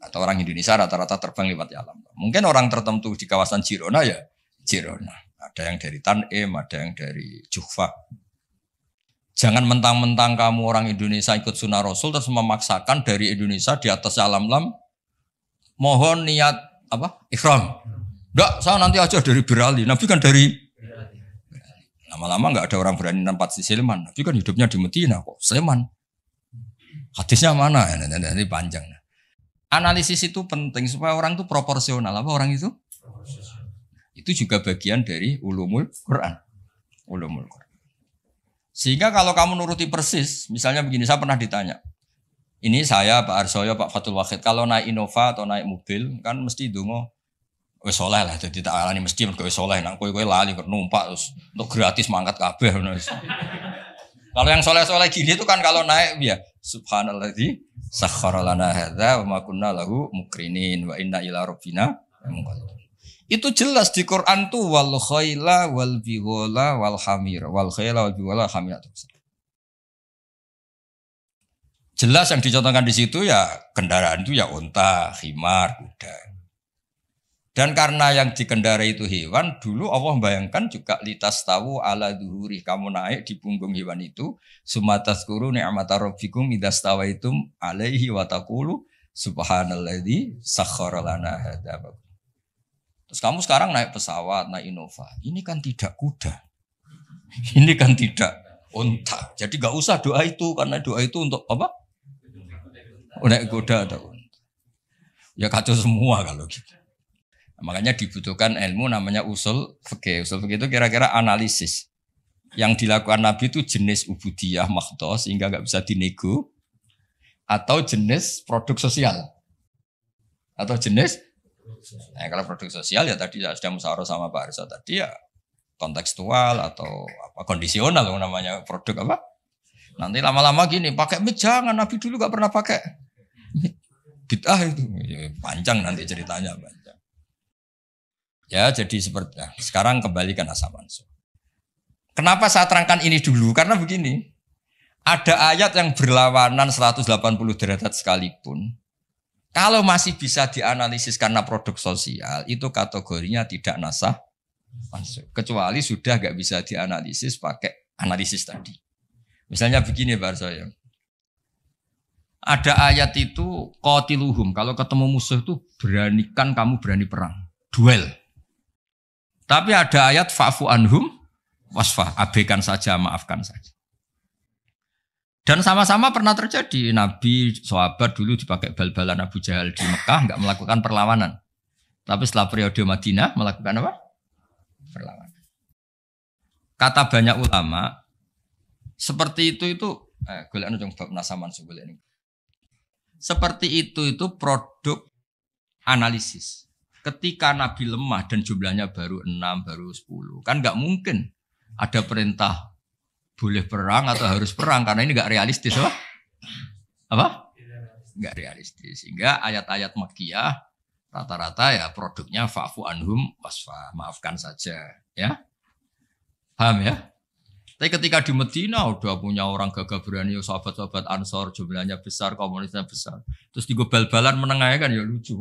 Atau orang Indonesia rata-rata terbang lewat Yalamlam. Mungkin orang tertentu di kawasan Jirona ya Jirona. Ada yang dari Tanim, ada yang dari Juhfa. Jangan mentang-mentang kamu orang Indonesia ikut sunnah Rasul terus memaksakan dari Indonesia di atas Yalamlam. Mohon niat apa? Ikhram. Enggak, saya nanti aja dari Birali. Nabi kan dari lama-lama enggak ada orang berani tempat di Sleman. Nabi kan hidupnya di Medina kok. Sleman. Hadisnya mana? Ini panjang. Analisis itu penting supaya orang itu proporsional. Apa orang itu? Itu juga bagian dari ulumul Quran. Ulumul Quran. Sehingga kalau kamu nuruti persis, misalnya begini, saya pernah ditanya. Ini saya, Pak Arsoyo, Pak Fathul Wahid, kalau naik Innova atau naik mobil, kan mesti dungo wis soleh lah dadi tak alani mesti mergo wis soleh nang kowe lali numpak terus untuk gratis mangkat kabeh ngono. Kalau yang soleh-soleh gini itu kan kalau naik ya subhanalladzi sakhkhara lana hadza wa ma kunna lahu mukrinin wa inna ila rabbina munqalibun. Itu jelas di Quran tuh wal khaila wal bighala wal hamir wal khaila wal bighala hamir. Jelas yang dicontohkan di situ ya kendaraan itu ya unta, khimar, kuda. Dan karena yang dikendarai itu hewan, dulu Allah membayangkan juga litas tahu ala duhuri, kamu naik di punggung hewan itu, sumatazkuru ni'mata rabbikum idastawaitum alaihi wa taqulu subhanalladzi sakhkhara lana hadza. Terus kamu sekarang naik pesawat, naik Innova. Ini kan tidak kuda. Ini kan tidak unta. Jadi enggak usah doa itu karena doa itu untuk apa? Naik kuda atau unta. Ya kacau semua kalau gitu. Makanya dibutuhkan ilmu namanya usul fikih. Usul fikih itu kira-kira analisis. Yang dilakukan Nabi itu jenis ubudiyah mahdhah sehingga enggak bisa dinego atau jenis produk sosial. Atau jenis kalau produk sosial ya tadi sudah musyawarah sama Pak Arsa tadi ya kontekstual atau apa kondisional namanya produk apa? Nanti lama-lama gini pakai mic jangan, Nabi dulu enggak pernah pakai bid'ah itu. Panjang nanti ceritanya panjang. Ya jadi seperti sekarang kembali ke nasab mansuh. Kenapa saya terangkan ini dulu? Karena begini, ada ayat yang berlawanan 180 derajat sekalipun, kalau masih bisa dianalisis karena produk sosial, itu kategorinya tidak nasab mansuh. Kecuali sudah nggak bisa dianalisis pakai analisis tadi. Misalnya begini Pak Arsoyo. Ada ayat itu qatiluhum, kalau ketemu musuh itu beranikan kamu berani perang, duel. Tapi ada ayat fa'fu anhum wasfah, abaikan saja, maafkan saja. Dan sama-sama pernah terjadi. Nabi, sahabat dulu dipakai bal-balan Abu Jahal di Mekah, enggak melakukan perlawanan. Tapi setelah periode Madinah melakukan apa? Perlawanan. Kata banyak ulama, seperti itu golekane jeng bab nasaman golek ini. Seperti itu produk analisis. Ketika Nabi lemah dan jumlahnya baru 6, baru 10. Kan nggak mungkin ada perintah boleh perang atau harus perang. Karena ini nggak realistis. Apa? Nggak realistis. Sehingga ayat-ayat Makkiyah rata-rata ya produknya fa'fu anhum wasfa. Maafkan saja. Ya, paham ya? Tapi ketika di Medina udah punya orang gagah berani, sahabat-sahabat Ansor jumlahnya besar, komunitasnya besar. Terus digobal-balan menengahnya kan ya lucu.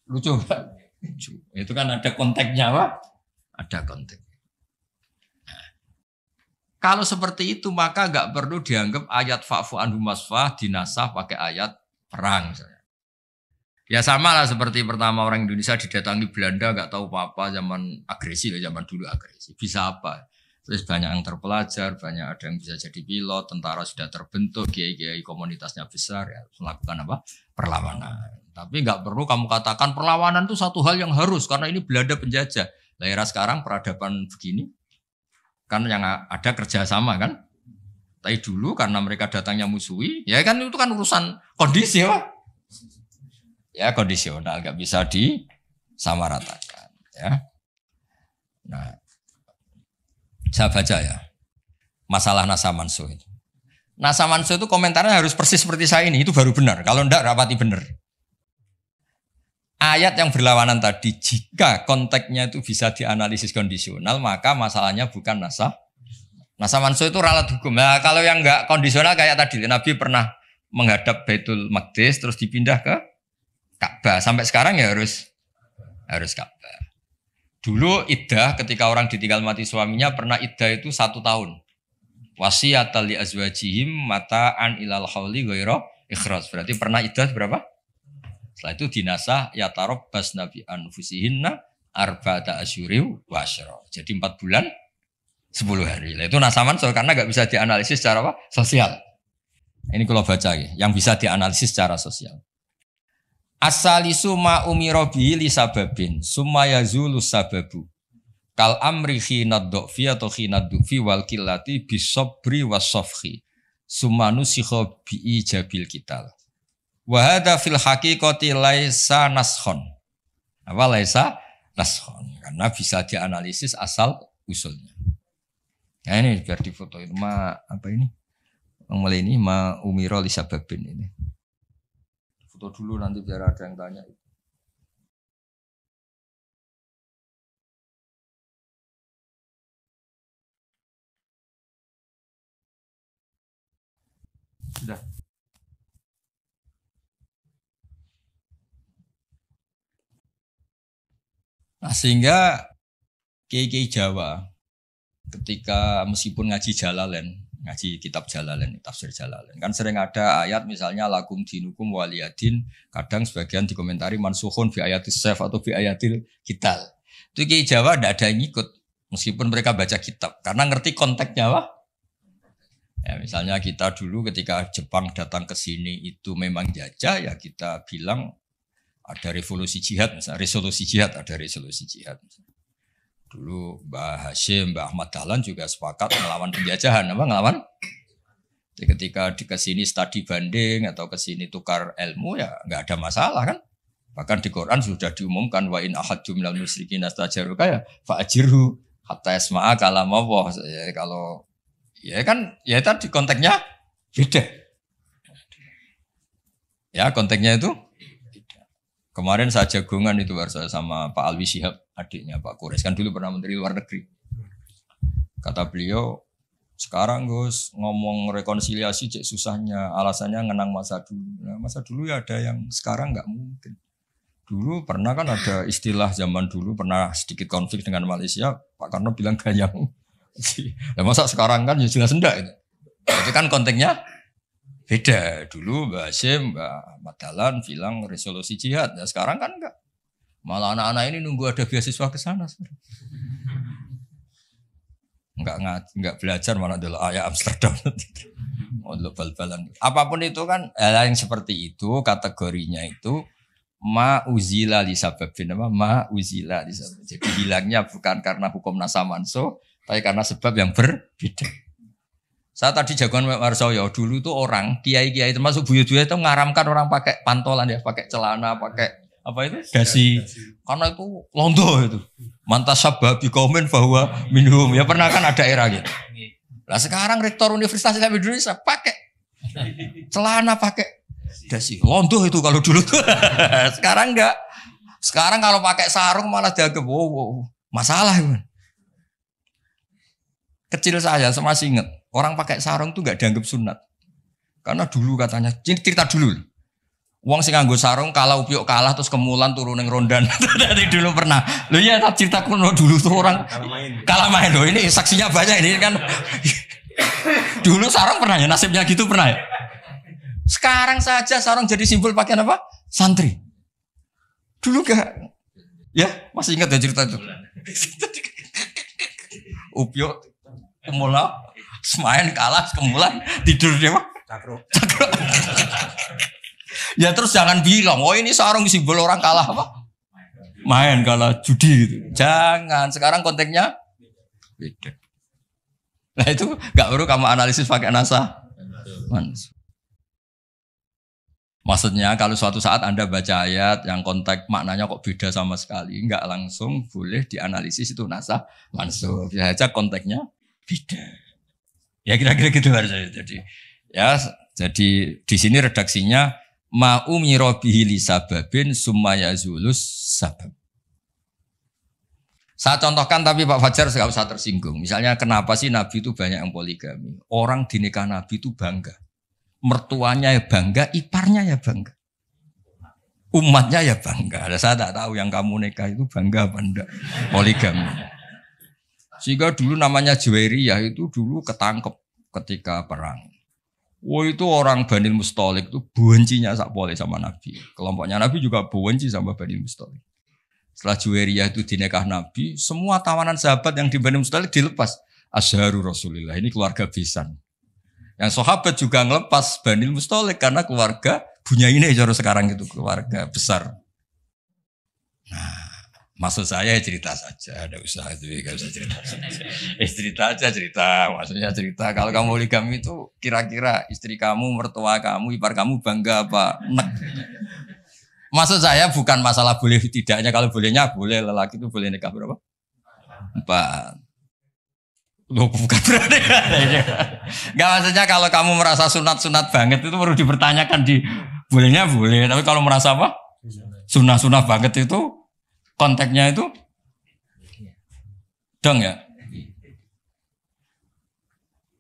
Lucu kan? Lucu. Itu kan ada konteksnya, Pak. Ada konteks. Nah, kalau seperti itu maka enggak perlu dianggap ayat fa'fu anhum wasfah dinasah pakai ayat perang misalnya. Ya sama lah seperti pertama orang Indonesia didatangi Belanda enggak tahu apa-apa zaman agresi lah, zaman dulu agresi. Bisa apa? Terus banyak yang terpelajar, banyak ada yang bisa jadi pilot, tentara sudah terbentuk, kiai-kiai komunitasnya besar ya melakukan apa? Perlawanan. Tapi nggak perlu kamu katakan perlawanan itu satu hal yang harus karena ini Belanda penjajah. Lah era sekarang peradaban begini kan yang ada kerjasama kan. Tapi dulu karena mereka datangnya musuhi, ya kan itu kan urusan kondisi ya. Ya kondisional nggak bisa disamaratakan ya. Nah, saya baca ya masalah nasa mansuh itu. Nasa mansuh itu komentarnya harus persis seperti saya ini, itu baru benar. Kalau enggak rapati benar. Ayat yang berlawanan tadi, jika konteksnya itu bisa dianalisis kondisional, maka masalahnya bukan nasa mansuh itu ralat hukum. Nah, kalau yang enggak kondisional kayak tadi, Nabi pernah menghadap Baitul Maqdis terus dipindah ke Ka'bah. Sampai sekarang ya harus Ka'bah. Dulu iddah ketika orang ditinggal mati suaminya pernah iddah itu 1 tahun. Wasiyatan li azwajihim mata'an ilal hauli ghaira ikhraj. Berarti pernah iddah berapa? Setelah itu dinasah yatarabbas nabi anfusihinna arba'ata asyuri wa asyra. Jadi 4 bulan 10 hari. Nah, itu nasaman karena enggak bisa dianalisis secara apa? Sosial. Ini kalau baca yang bisa dianalisis secara sosial. As-salisu ma umira bihi li sababin summa yazulu sababu. Kal amri khinad du'fi atau khinad du'fi wal qillati bisabri wasafhi. Summa nusikha bi ijabil kital. Wa hadza fil haqiqati laisa naskhon. Apa laisa naskhon karena bisa dianalisis asal usulnya. Nah ini biar difoto itu apa ini? Mulai ini umiro li sababin ini. Foto dulu nanti biar ada yang tanya. Sudah. Nah, sehingga kiai-kiai Jawa ketika meskipun ngaji Jalalain, ngaji kitab Jalalain, tafsir Jalalain, kan sering ada ayat misalnya lakum dinukum waliyadin, kadang sebagian dikomentari mansukhun fi ayatis saf atau fi ayatil kital. Itu kiai Jawa tidak ada yang ikut meskipun mereka baca kitab karena ngerti konteksnya apa? Ya, misalnya kita dulu ketika Jepang datang ke sini itu memang jajah ya kita bilang ada revolusi jihad, misalnya resolusi jihad, ada resolusi jihad. Dulu Mbah Hashim, Mbah Ahmad Dahlan juga sepakat melawan penjajahan, apa ngelawan? Jadi ketika ke sini studi banding atau ke sini tukar ilmu ya nggak ada masalah kan? Bahkan di Quran sudah diumumkan wa in ahadum minal musyrikin astajaruka ya fa'ajirhu hatta yasma'a kalam Allah. Ya kalau ya kan ya tadi konteksnya beda. Ya konteksnya itu kemarin saya jagongan itu saya sama Pak Alwi Shihab, adiknya Pak Kures, kan dulu pernah Menteri Luar Negeri. Kata beliau, sekarang Gus ngomong rekonsiliasi cek susahnya, alasannya ngenang masa dulu. Nah, masa dulu ya ada yang sekarang nggak mungkin. Dulu pernah kan ada istilah zaman dulu pernah sedikit konflik dengan Malaysia, Pak Karno bilang ganyang. Nah, masa sekarang kan ya jelas enggak itu. Itu kan konteksnya beda. Dulu Mbak Hashim, Mbak Madalan bilang resolusi jihad. Ya sekarang kan enggak. Malah anak-anak ini nunggu ada beasiswa ke sana. Enggak belajar malah dulu ayat Amsterdam. Oh, bal-balan. Apapun itu kan hal yang seperti itu kategorinya itu ma'uzila li sababin apa ma'uzila li sababin. Jadi hilangnya bukan karena hukum nasa manso, tapi karena sebab yang berbeda. Saya tadi jagoan Warsoyo dulu tuh orang kiai-kiai termasuk buyut-buyut itu ngaramkan orang pakai pantolan ya, pakai celana, pakai apa itu? Dasi. Karena itu londo itu. Mantas sababi komen bahwa minum ya pernah kan ada era gitu. Lah sekarang rektor Universitas Islam Indonesia pakai celana, pakai dasi. Londo itu kalau dulu tuh. Sekarang enggak. Sekarang kalau pakai sarung malah dianggap wow, masalah itu. Kecil saya masih ingat. Orang pakai sarung tuh gak dianggap sunat. Karena dulu katanya, cerita dulu. Wong sing nganggo sarung kalah upyuk kalah terus kemulan turun ning rondan. Dari dulu pernah. Loh iya tak cerita kuno dulu tuh orang kalah main loh. Ini saksinya banyak ini kan. Dulu sarung pernah ya nasibnya gitu pernah ya. Sekarang saja sarung jadi simbol pakaian apa? Santri. Dulu gak. Ya, masih ingat ya cerita itu. Upyuk kemulan semain kalah kemulan tidur dia mah cakro. Ya terus jangan bilang oh ini sarung simbol orang kalah apa main kalah judi gitu. Jangan, sekarang konteksnya beda. Nah itu gak perlu kamu analisis pakai nasa. Maksudnya kalau suatu saat Anda baca ayat yang konteks maknanya kok beda sama sekali, nggak langsung boleh dianalisis itu nasa langsung. Bisa saja konteksnya beda. Ya kira-kira gitu harusnya. Jadi di sini redaksinya ma'umiro bihi li sababin summa yazulus sabab. Saya contohkan tapi Pak Fajar enggak usah tersinggung. Misalnya kenapa sih Nabi itu banyak yang poligami? Orang di nikah Nabi itu bangga. Mertuanya ya bangga, iparnya ya bangga. Umatnya ya bangga. Saya tak tahu yang kamu nikah itu bangga apa enggak poligami. Sehingga dulu namanya Juwairiyah itu dulu ketangkep ketika perang. Itu orang Banil Mustalik itu bencinya sakpole sama Nabi. Kelompoknya Nabi juga benci sama Banil Mustalik. Setelah Juwairiyah itu dinikah Nabi, semua tawanan sahabat yang di Banil Mustalik dilepas. Asharu Rasulillah, ini keluarga besan. Yang sahabat juga ngelepas Banil Mustalik karena keluarga Bunyainah cara sekarang itu keluarga besar. Nah, maksud saya cerita saja, ada usaha itu gak usah cerita. Cerita aja cerita, maksudnya cerita. Kalau kamu poligami itu kira-kira istri kamu, mertua kamu, ipar kamu bangga apa? Nek. Maksud saya bukan masalah boleh tidaknya. Kalau bolehnya boleh, lelaki itu boleh nikah berapa? 4. Loh, bukan berarti. Enggak, maksudnya kalau kamu merasa sunat-sunat banget itu perlu dipertanyakan di bolehnya boleh. Tapi kalau merasa apa? Sunah-sunah banget itu konteksnya itu dong ya.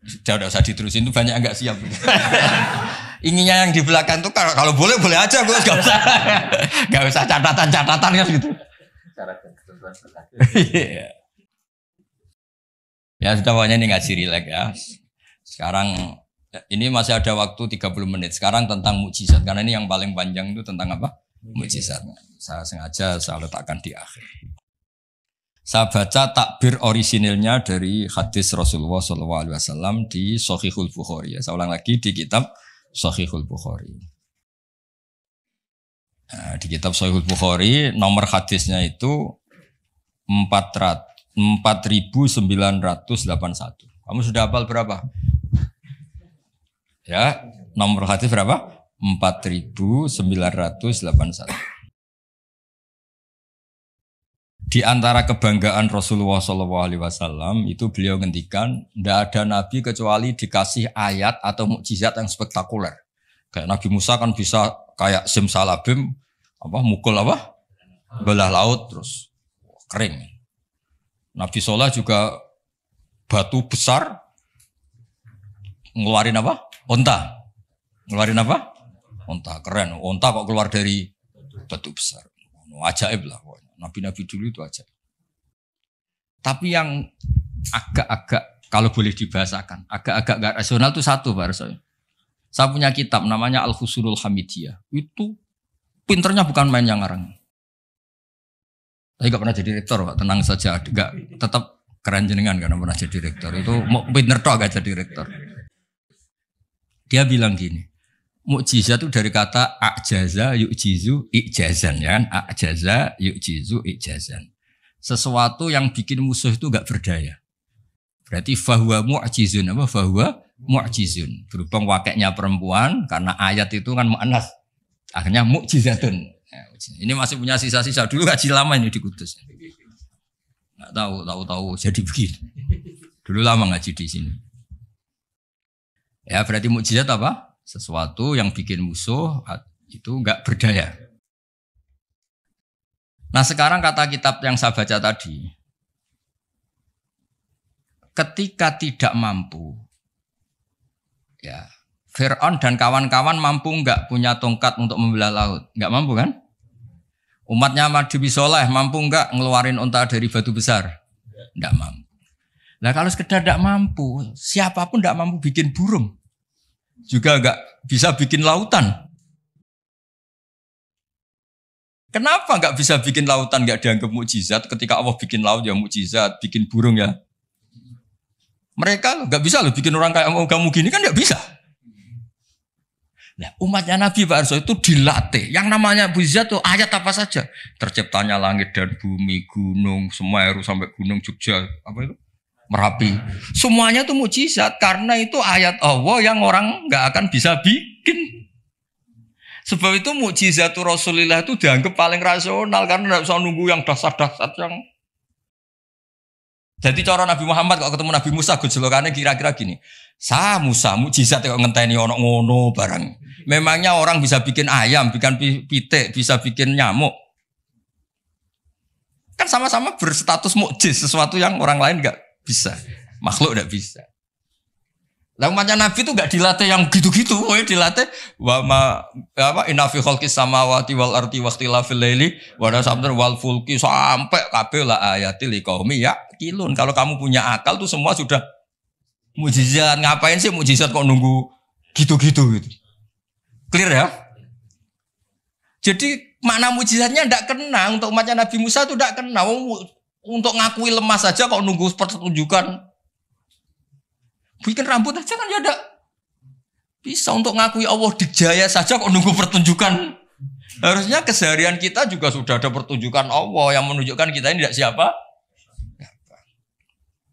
Udah usah diterusin, itu banyak yang enggak siap. Inginnya yang di belakang tuh kalau boleh boleh aja, gue nggak usah catatan kan gitu. Ya sudah, pokoknya ini ngaji rileks ya. Sekarang ini masih ada waktu 30 menit. Sekarang tentang mukjizat, karena ini yang paling panjang itu tentang apa? Mukjizat. Saya sengaja saya letakkan di akhir. Saya baca takbir orisinilnya dari hadis Rasulullah SAW di Shahihul Bukhari. Ya, saya ulang lagi di kitab Shahihul Bukhari. Nah, di kitab Shahihul Bukhari nomor hadisnya itu 4.981. Kamu sudah hafal berapa? Ya, nomor hadis berapa? 4.981. Di antara kebanggaan Rasulullah SAW itu beliau ngendikan, tidak ada nabi kecuali dikasih ayat atau mukjizat yang spektakuler. Kayak Nabi Musa kan bisa kayak simsalabim, mukul belah laut terus kering. Nabi Soleh juga batu besar ngeluarin onta. Ngeluarin onta, keren. Onta kok keluar dari batu besar. Ajaib lah. Nabi-nabi dulu itu aja. Tapi yang agak-agak, kalau boleh dibahasakan, agak-agak gak rasional itu satu, Pak Rasul. Saya punya kitab namanya Al-Husulul Hamidiyah. Itu pinternya bukan main yang ngarang. Tapi gak pernah jadi rektor, Pak. Tenang saja. Gak, tetap keren jenengan karena pernah jadi rektor. Itu pinter toh gak jadi rektor. Dia bilang gini, mukjizat itu dari kata a'jaza yu'jizu i'jazan, ya kan? A'jaza yu'jizu i'jazan. Sesuatu yang bikin musuh itu enggak berdaya. Berarti fahuwa mu'jizun, fahuwa mu'jizun. Berhubung wakeknya perempuan, karena ayat itu kan mu'annas. Akhirnya mukjizatun. Ini masih punya sisa-sisa. Dulu ngaji lama ini di Kudus. Enggak tahu jadi begini. Dulu lama ngaji di sini. Ya, berarti mukjizat apa? Sesuatu yang bikin musuh itu enggak berdaya. Nah, sekarang kata kitab yang saya baca tadi, ketika tidak mampu, ya Fir'aun dan kawan-kawan mampu enggak punya tongkat untuk membelah laut? Enggak mampu kan? Umatnya Nabi Soleh mampu enggak ngeluarin unta dari batu besar? Enggak mampu. Nah, kalau sekedar enggak mampu, siapapun enggak mampu bikin burung. Juga enggak bisa bikin lautan. Kenapa enggak bisa bikin lautan, enggak dianggap mukjizat? Ketika Allah bikin laut ya mukjizat, bikin burung ya. Mereka enggak bisa loh bikin orang kayak kamu gini kan enggak bisa. Nah, umatnya Nabi Pak Arso itu dilatih. Yang namanya mukjizat tuh ayat apa saja. Terciptanya langit dan bumi, gunung, Semeru sampai gunung Jogja, Merapi. Semuanya itu mukjizat karena itu ayat Allah yang orang nggak akan bisa bikin. Sebab itu mukjizat Rasulullah itu dianggap paling rasional karena nggak usah nunggu yang dasar-dasar yang. Jadi cara Nabi Muhammad kalau ketemu Nabi Musa gejolokannya kira-kira gini. Musa mukjizat kok ngenteni ono ngono barang. Memangnya orang bisa bikin ayam, bikin pitik, bisa bikin nyamuk. Kan sama-sama berstatus mukjiz, sesuatu yang orang lain nggak bisa, makhluk tidak bisa. Lah umatnya Nabi itu enggak dilatih yang gitu-gitu, dilatih inna fi khalqis samawati wal ardi waqtilafil laili wa nasabdur wal fulki sampai kabeh la ayatil liqaumi yaqilun. Kalau kamu punya akal tuh semua sudah mukjizat. Ngapain sih mukjizat kok nunggu gitu-gitu gitu. Clear ya? Jadi makna mukjizatnya enggak kena untuk umatnya Nabi Musa itu enggak kena. Untuk ngakui lemah saja kok nunggu pertunjukan. Bikin rambut aja kan ya ada. Bisa untuk ngakui Allah dijaya saja kok nunggu pertunjukan. Harusnya keseharian kita juga sudah ada pertunjukan Allah yang menunjukkan kita ini tidak siapa.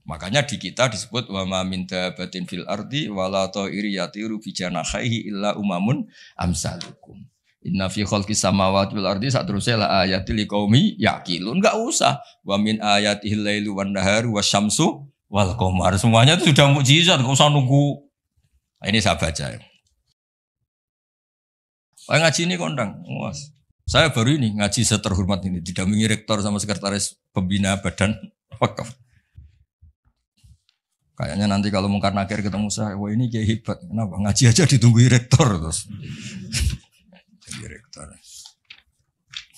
Makanya di kita disebut wa ma min dabatin fil ardi wala ta'iri yatiru bi janahihi illa umamun amsalukum. Inna fi khalqis samawati wal ardi satrusnya la ayatil liqaumi yaqilun. Enggak usah. Wa min ayatihil lailu wan naharu wasyamsu wal qamar. Semuanya itu sudah mukjizat, enggak usah nunggu. Nah, ini saya baca ya. Pak ngaji ini kondang. Saya baru ini ngaji seterhormat ini didampingi rektor sama sekretaris pembina badan wakaf. Kayaknya nanti kalau Mungkar Nakir ketemu saya, wah ini kayak hebat. Kenapa? Ngaji aja ditunggu rektor terus. Rektor.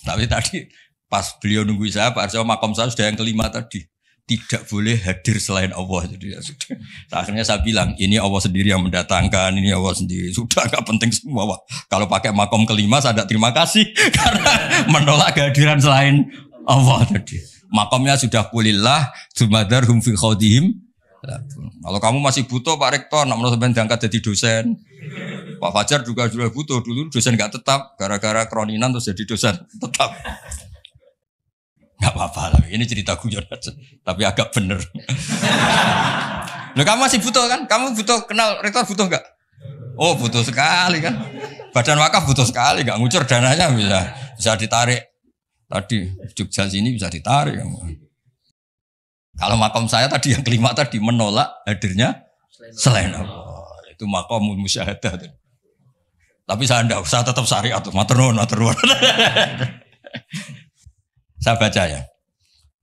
Tapi tadi pas beliau nunggu saya, Pak Arso makom saya sudah yang kelima tadi. Tidak boleh hadir selain Allah. Jadi ya sudah. Akhirnya saya bilang, ini Allah sendiri yang mendatangkan, ini Allah sendiri. Sudah nggak penting semua. Wah, kalau pakai makom kelima, saya tidak terima kasih karena menolak kehadiran selain Allah tadi. Makomnya sudah kulillah, jumadarhum fi khawdihim. Kalau kamu masih butuh Pak Rektor, nak menurut sampean diangkat jadi dosen. Pak Fajar juga butuh, dulu dosen nggak tetap, gara-gara kroninan terus jadi dosen tetap. Nggak apa-apa lah, ini cerita guyon aja, tapi agak bener. Loh, kamu masih butuh kan? Kamu butuh kenal rektor butuh nggak? Oh butuh sekali kan? Badan wakaf butuh sekali, nggak ngucur dananya bisa ditarik. Tadi Jogja sini bisa ditarik. Kalau makom saya tadi yang kelima tadi menolak hadirnya selain Allah. Itu makom musyahadah. Tapi saya enggak, saya tetap syariat tuh, maturnuun. Saya baca ya.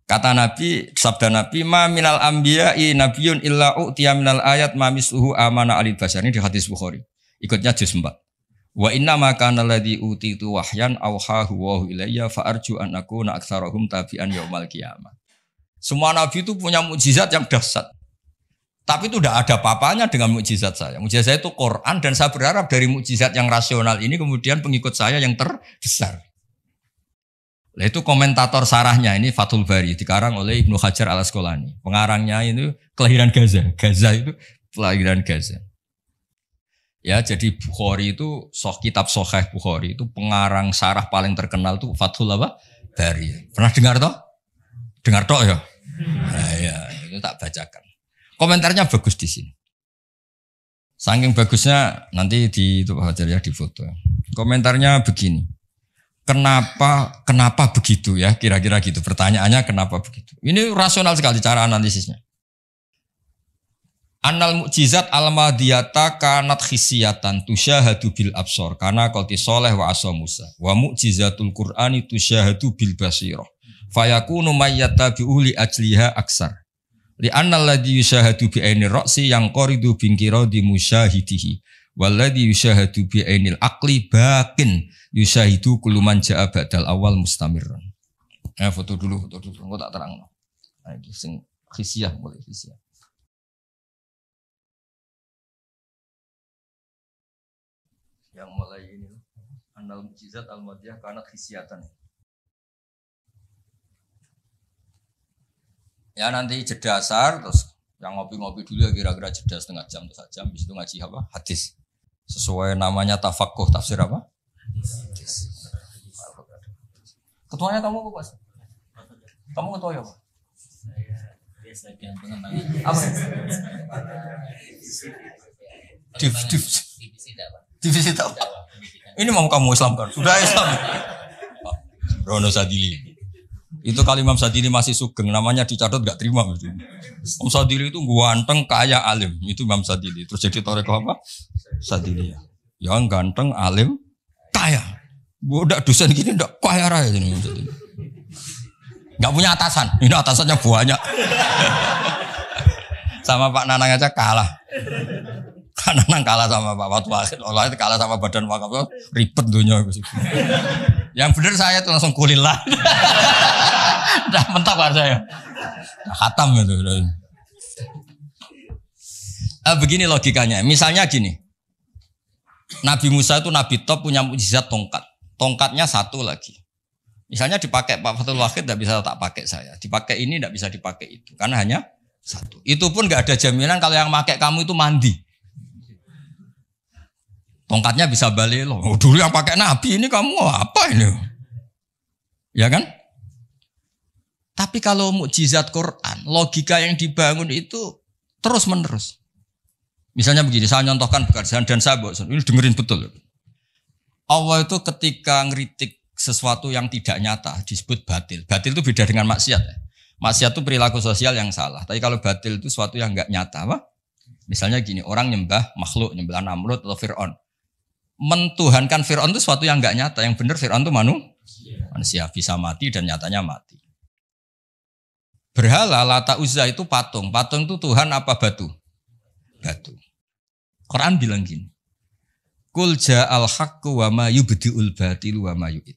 Kata Nabi, sabda Nabi, ma minal anbiya'i nabiyyun illa u'tiya minal ayat ma misluhu amana alil basar. Ini di hadis Bukhari. Ikutnya juz 4. Wa inna ma kana alladhi utitu wahyan awhahu wa ilayya fa arju an akuna aktsarahum tabi'an yaumal qiyamah. Semua nabi itu punya mukjizat yang dahsyat. Tapi itu tidak ada apa-apanya dengan mukjizat saya. Mukjizat saya itu Quran dan saya berharap dari mukjizat yang rasional ini kemudian pengikut saya yang terbesar. Nah, itu komentator sarahnya ini Fathul Bari dikarang oleh Ibnu Hajar Al-Asqalani. Pengarangnya itu kelahiran Gaza. Gaza itu kelahiran Gaza. Ya, jadi Bukhari itu kitab Sahih Bukhari itu pengarang sarah paling terkenal itu Fathul Bari. Pernah dengar toh? Dengar toh ya? Nah, ya, itu tak bacakan. Komentarnya bagus di sini. Saking bagusnya nanti di itu Hajar ya di foto. Komentarnya begini. Kenapa begitu ya? Kira-kira gitu. Pertanyaannya kenapa begitu? Ini rasional sekali cara analisisnya. Annal mukjizat al-madiyata kanat khisiyatan tusyahadu bil absor kana qati sholeh wa asa Musa. Wa mukjizatul Qur'ani tusyahadu bil basirah. Fayakunu mayyatabi'u li ajliha aksar. Li annal ladzi yusyahadu bi ainir ra'si yang qaridu bingkiradi musyahidihi. Walladzi yusyahadu bi ainil aqli baqin yusyahidu kullu man ja'a ba'dal awal mustamirran. Foto dulu, engko tak terangno. Nah, iki sing khisiyah mulai khisiyah. Yang mulai ini annal mukjizat al-madiyah kana khisiyatan. Ya nanti jeda asar terus yang ngopi-ngopi dulu ya kira-kira jeda setengah jam atau sejam habis itu ngaji apa? Hadis. Sesuai namanya tafaqquh tafsir apa? Hadis. Ketuanya kamu apa, Mas? Kamu ketua ya, Pak? Saya biasa yang pengembangan. Apa? Divisi dakwah. Ini mau kamu Islam kan? Sudah Islam. Rono Sadili. Itu kali Imam Sadili masih sugeng, namanya dicatat gak terima. Imam Sadili itu ganteng, kaya, alim. Itu Imam Sadili. Terus jadi toreko apa? Sadili ya. Yang ganteng, alim, kaya. Budak dosen gini ndak kaya raya ini. Gak punya atasan. Ini atasannya banyak. Sama Pak Nanang aja kalah. Kan Nanang kalah sama Pak Fatwa. Allah itu kalah sama badan wakaf. Ribet dunia. Yang benar saya itu langsung kulillah. Udah mentok kan saya. Udah khatam itu. Begini logikanya. Misalnya gini. Nabi Musa itu nabi top punya mukjizat tongkat. Tongkatnya satu lagi. Misalnya dipakai Pak Fathul Wahid tidak bisa tak pakai saya. Dipakai ini tidak bisa dipakai itu. Karena hanya satu. Itu pun nggak ada jaminan kalau yang pakai kamu itu mandi. Tongkatnya bisa balik loh. Oh, dulu yang pakai Nabi ini kamu apa ini? Ya kan? Tapi kalau mukjizat Quran, logika yang dibangun itu terus menerus. Misalnya begini, saya nyontohkan pekerjaan dan saya bosan. Ini dengerin betul. Allah itu ketika ngeritik sesuatu yang tidak nyata disebut batil. Batil itu beda dengan maksiat. Maksiat itu perilaku sosial yang salah. Tapi kalau batil itu sesuatu yang enggak nyata, apa? Misalnya gini, orang nyembah makhluk, nyembah Namrud atau Fir'aun. Mentuhankan Fir'aun itu sesuatu yang enggak nyata. Yang benar Fir'aun itu manusia bisa mati dan nyatanya mati. Berhala Lata Uzza itu patung. Patung itu Tuhan apa batu? Batu. Quran bilang gini. Qul ja'al haqqu wa ma yubdi'ul batilu wa ma yu'id.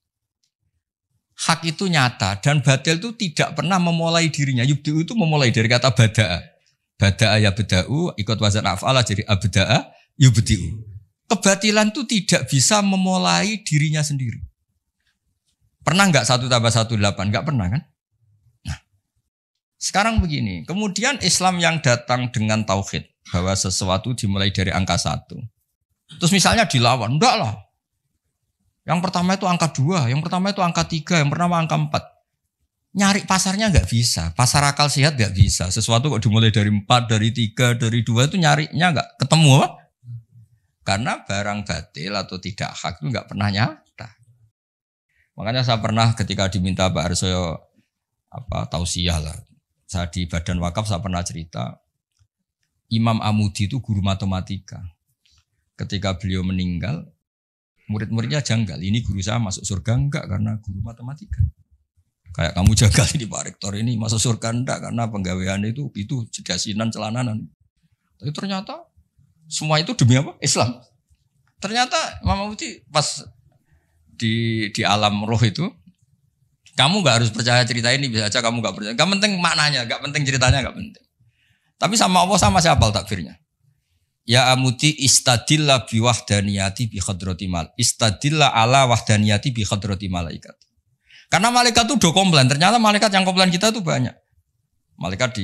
Hak itu nyata dan batil itu tidak pernah memulai dirinya. Yubdi'u itu memulai dari kata bada'a. Bada'a ya beda'u, ikut wazan af'ala jadi abda'a yubdi'u. Kebatilan itu tidak bisa memulai dirinya sendiri. Pernah enggak 1 tambah 1 8? Enggak pernah kan? Nah, sekarang begini. Kemudian Islam yang datang dengan tauhid. Bahwa sesuatu dimulai dari angka 1. Terus misalnya dilawan, enggak lah. Yang pertama itu angka 2, yang pertama itu angka 3, yang pertama angka 4. Nyari pasarnya enggak bisa, pasar akal sehat enggak bisa. Sesuatu kok dimulai dari 4, dari 3, dari 2 itu nyarinya enggak ketemu apa? Karena barang batil atau tidak hak itu enggak pernah nyata. Makanya saya pernah ketika diminta Pak Arsoyo tausiah lah. Saya di Badan Wakaf saya pernah cerita Imam Amudi itu guru matematika. Ketika beliau meninggal, murid-muridnya janggal. Ini guru saya masuk surga enggak karena guru matematika. Kayak kamu janggal ini Pak Rektor ini masuk surga enggak karena penggawaian itu jedasinan celananan. Tapi ternyata semua itu demi apa? Islam. Ternyata Imam Amudi pas di alam roh itu, kamu enggak harus percaya cerita ini, bisa aja kamu enggak percaya. Enggak penting maknanya, enggak penting ceritanya, enggak penting. Tapi sama Allah sama siapa takbirnya? Ya Amudi istadilla bi wahdaniyati bi khadrati mal. Istadilla ala wahdaniyati bi khadrati malaikat. Karena malaikat itu udah komplain. Ternyata malaikat yang komplain kita itu banyak. Malaikat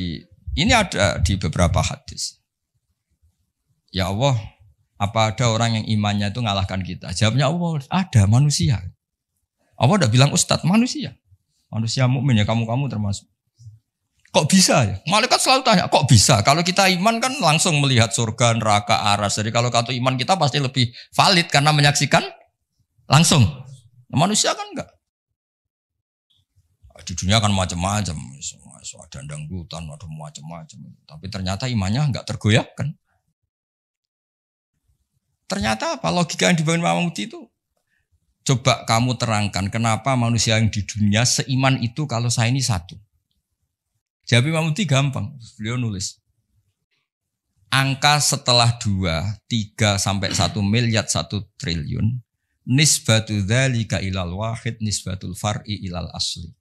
ini ada di beberapa hadis. Ya Allah, apa ada orang yang imannya itu ngalahkan kita? Jawabnya Allah, ada manusia. Allah udah bilang ustadz, manusia. Manusia mukmin ya kamu termasuk. Kok bisa ya? Malaikat selalu tanya, kok bisa? Kalau kita iman kan langsung melihat surga, neraka, aras. Jadi kalau kartu iman kita pasti lebih valid karena menyaksikan langsung. Nah, manusia kan enggak. Di dunia kan macam-macam. Ada dangdutan, ada macam-macam. Tapi ternyata imannya enggak tergoyahkan. Ternyata apa? Logika yang dibangun Imam Amudi itu. Coba kamu terangkan kenapa manusia yang di dunia seiman itu kalau saya ini satu. Jawab Imam Amudi gampang, beliau nulis. Angka setelah 2, 3 sampai 1 miliar 1 triliun, nisbatu dzalika ilal wahid nisbatul far'i ilal asli.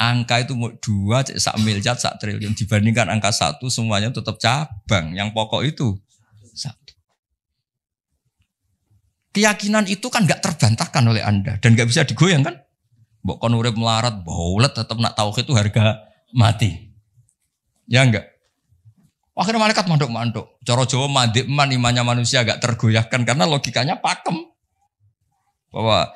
Angka itu 2, 1 miliar 1 triliun dibandingkan angka 1 semuanya tetap cabang, yang pokok itu 1. Keyakinan itu kan enggak terbantahkan oleh Anda dan enggak bisa digoyang kan? Mbok kon urip melarat, baulet tetap nak tauhid itu harga mati. Ya enggak. Akhirnya malaikat manduk-manduk. Cara Jawa mandek man imannya manusia agak tergoyahkan karena logikanya pakem. Bahwa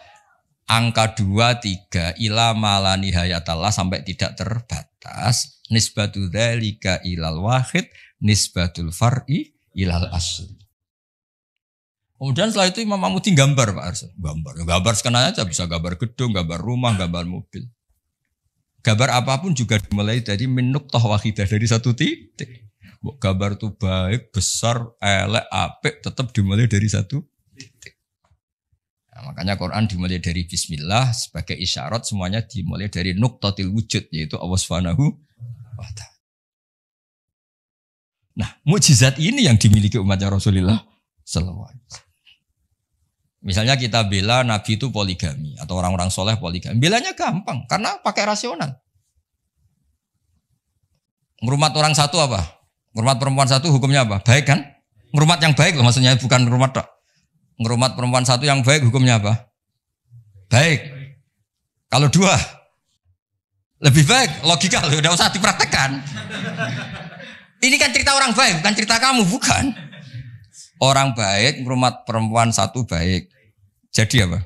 angka 2, 3 ila mala nihayatallah sampai tidak terbatas. Nisbatu dzalika ilal wahid nisbatul far'i ilal asli. Kemudian setelah itu Imam Amudi gambar Pak Arso. Gambar sekenanya aja bisa gambar gedung, gambar rumah, gambar mobil. Gambar apapun juga dimulai dari min nuqtah wahidah, dari satu titik. Gambar itu baik, besar, elek, apik, tetap dimulai dari satu titik. Nah, makanya Quran dimulai dari bismillah sebagai isyarat, semuanya dimulai dari nuqtatil wujud, yaitu Allah Subhanahu wa ta'ala. Nah, mukjizat ini yang dimiliki umatnya Rasulullah sallallahu alaihi wasallam. Misalnya kita bela Nabi itu poligami atau orang-orang soleh poligami. Belanya gampang karena pakai rasional. Ngerumat orang satu apa? Ngerumat perempuan satu hukumnya apa? Baik kan? Ngerumat yang baik loh maksudnya, bukan ngerumat tok. Ngerumat perempuan satu yang baik hukumnya apa? Baik. Kalau 2 lebih baik, logika loh, udah usah dipraktekkan. Ini kan cerita orang baik, bukan cerita kamu, bukan. Orang baik, ngerumat perempuan satu baik. Jadi apa?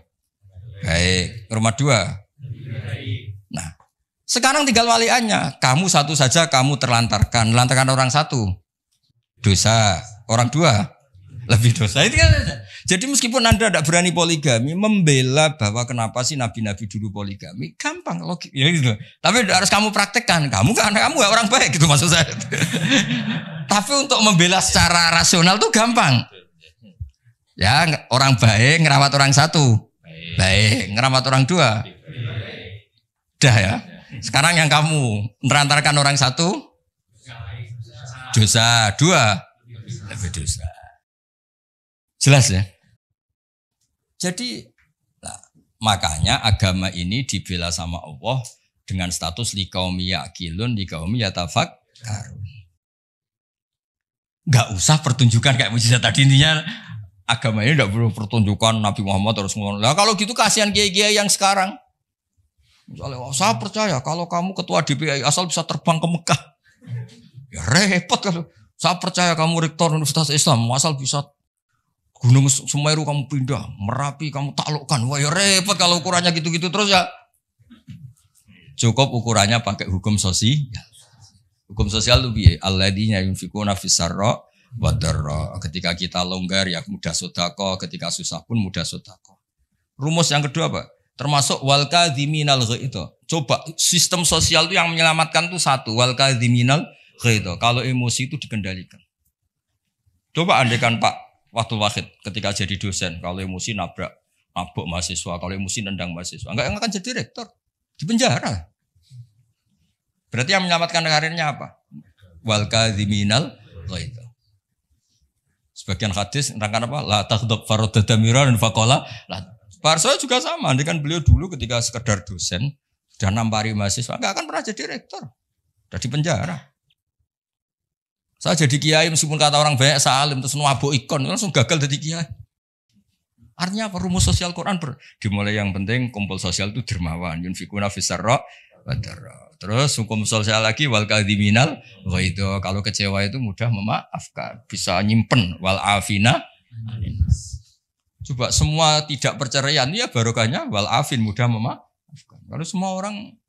Baik. Ngerumat 2? Nah, sekarang tinggal waliannya. Kamu satu saja kamu terlantarkan. Lantarkan orang satu dosa. Orang 2 lebih dosa. Itu kan Jadi meskipun Anda tidak berani poligami, membela bahwa kenapa sih nabi-nabi dulu poligami, gampang logik ya gitu. Tapi harus kamu praktekkan. Kamu gak orang baik gitu maksud saya. Tapi untuk membela secara rasional tuh gampang. Ya orang baik ngerawat orang satu, baik ngerawat orang dua, dah ya. Sekarang yang kamu menerantarkan orang satu, dosa dua, lebih dosa. Jelas ya. Jadi makanya agama ini dibela sama Allah dengan status liqaumi yaqilun liqaumi yatafakkarun. Enggak usah pertunjukan kayak mujizat tadi, intinya agama ini enggak perlu pertunjukan Nabi Muhammad terus ngomong. Lah kalau gitu kasihan kiai-kiai yang sekarang. Misalnya, saya percaya kalau kamu ketua DPI asal bisa terbang ke Mekah. Ya repot kalau. Saya percaya kamu rektor Universitas Islam asal bisa Gunung Semeru kamu pindah, Merapi kamu taklukkan. Wah ya repot kalau ukurannya gitu-gitu terus ya. Cukup ukurannya pakai hukum sosial. Hukum sosial itu piye? Alladzina yunfikuna fis-sarra wa dharra. Ketika kita longgar ya mudah sedekah, ketika susah pun mudah sedekah. Rumus yang kedua apa? Termasuk wal kadhiminal ghaidha. Coba sistem sosial itu yang menyelamatkan itu satu, wal kadhiminal ghaidha. Kalau emosi itu dikendalikan. Coba andaikan Pak Waktu Wahid ketika jadi dosen, kalau emosi nabrak mahasiswa, kalau emosi nendang mahasiswa, enggak akan jadi rektor, di penjara. Berarti yang menyelamatkan karirnya apa? Wal kadhiminal ghaidha. Sebagian hadis nerangkan apa? La taghdab faradada miran faqala. Pak Arso juga sama, kan beliau dulu ketika sekedar dosen sudah nampari mahasiswa, enggak akan pernah jadi rektor. Sudah di penjara. Saya jadi kiai meskipun kata orang banyak salim terus nuabuk ikon langsung gagal jadi kiai. Artinya apa? Rumus sosial Quran dimulai yang penting kumpul sosial itu dermawan, yunfikuna fis-sarra wa dharra. Terus hukum sosial lagi wal kadhiminal ghaidha. Kalau kecewa itu mudah memaafkan, bisa nyimpen wal afina. Coba semua tidak perceraian ya barokahnya wal afin mudah memaafkan. Kalau semua orang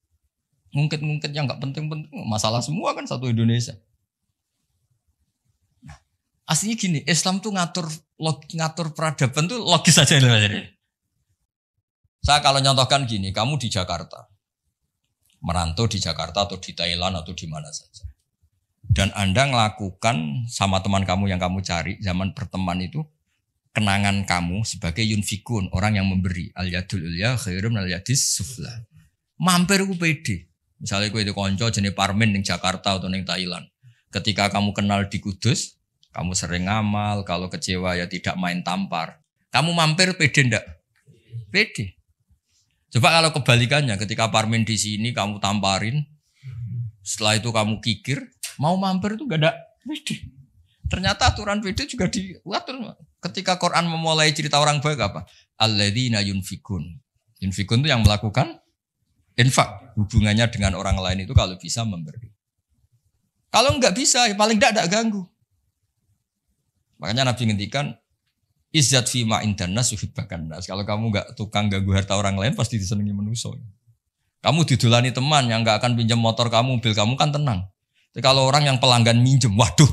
ngungkit-ngungkit yang enggak penting-penting, masalah semua kan satu Indonesia. Aslinya gini, Islam tuh ngatur peradaban tuh logis saja. Saya kalau nyontohkan gini, kamu di Jakarta, merantau di Jakarta atau di Thailand atau di mana saja, dan Anda melakukan sama teman kamu yang kamu cari zaman berteman itu, kenangan kamu sebagai yunfikun, orang yang memberi, al yadul ulya khairum al yadis sufla. Mampir ku pede. Misalnya ku itu konco jenis Parmin di Jakarta atau di Thailand. Ketika kamu kenal di Kudus, kamu sering ngamal, kalau kecewa ya tidak main tampar. Kamu mampir pede ndak? Pede. Coba kalau kebalikannya, ketika Parmin di sini kamu tamparin, setelah itu kamu kikir, mau mampir itu gak ada pede. Ternyata aturan pede juga diatur. Ketika Quran memulai cerita orang baik apa? Alladzina yunfikun. Yunfikun itu yang melakukan infak. Hubungannya dengan orang lain itu kalau bisa memberi. Kalau enggak bisa, ya paling enggak ganggu. Makanya Nabi ngendikan izzat fi ma indanas yuhibbakan nas. Kalau kamu enggak tukang ganggu harta orang lain pasti disenangi manusia. Kamu didolani teman yang enggak akan pinjam motor kamu, mobil kamu kan tenang. Tapi kalau orang yang pelanggan minjem, waduh.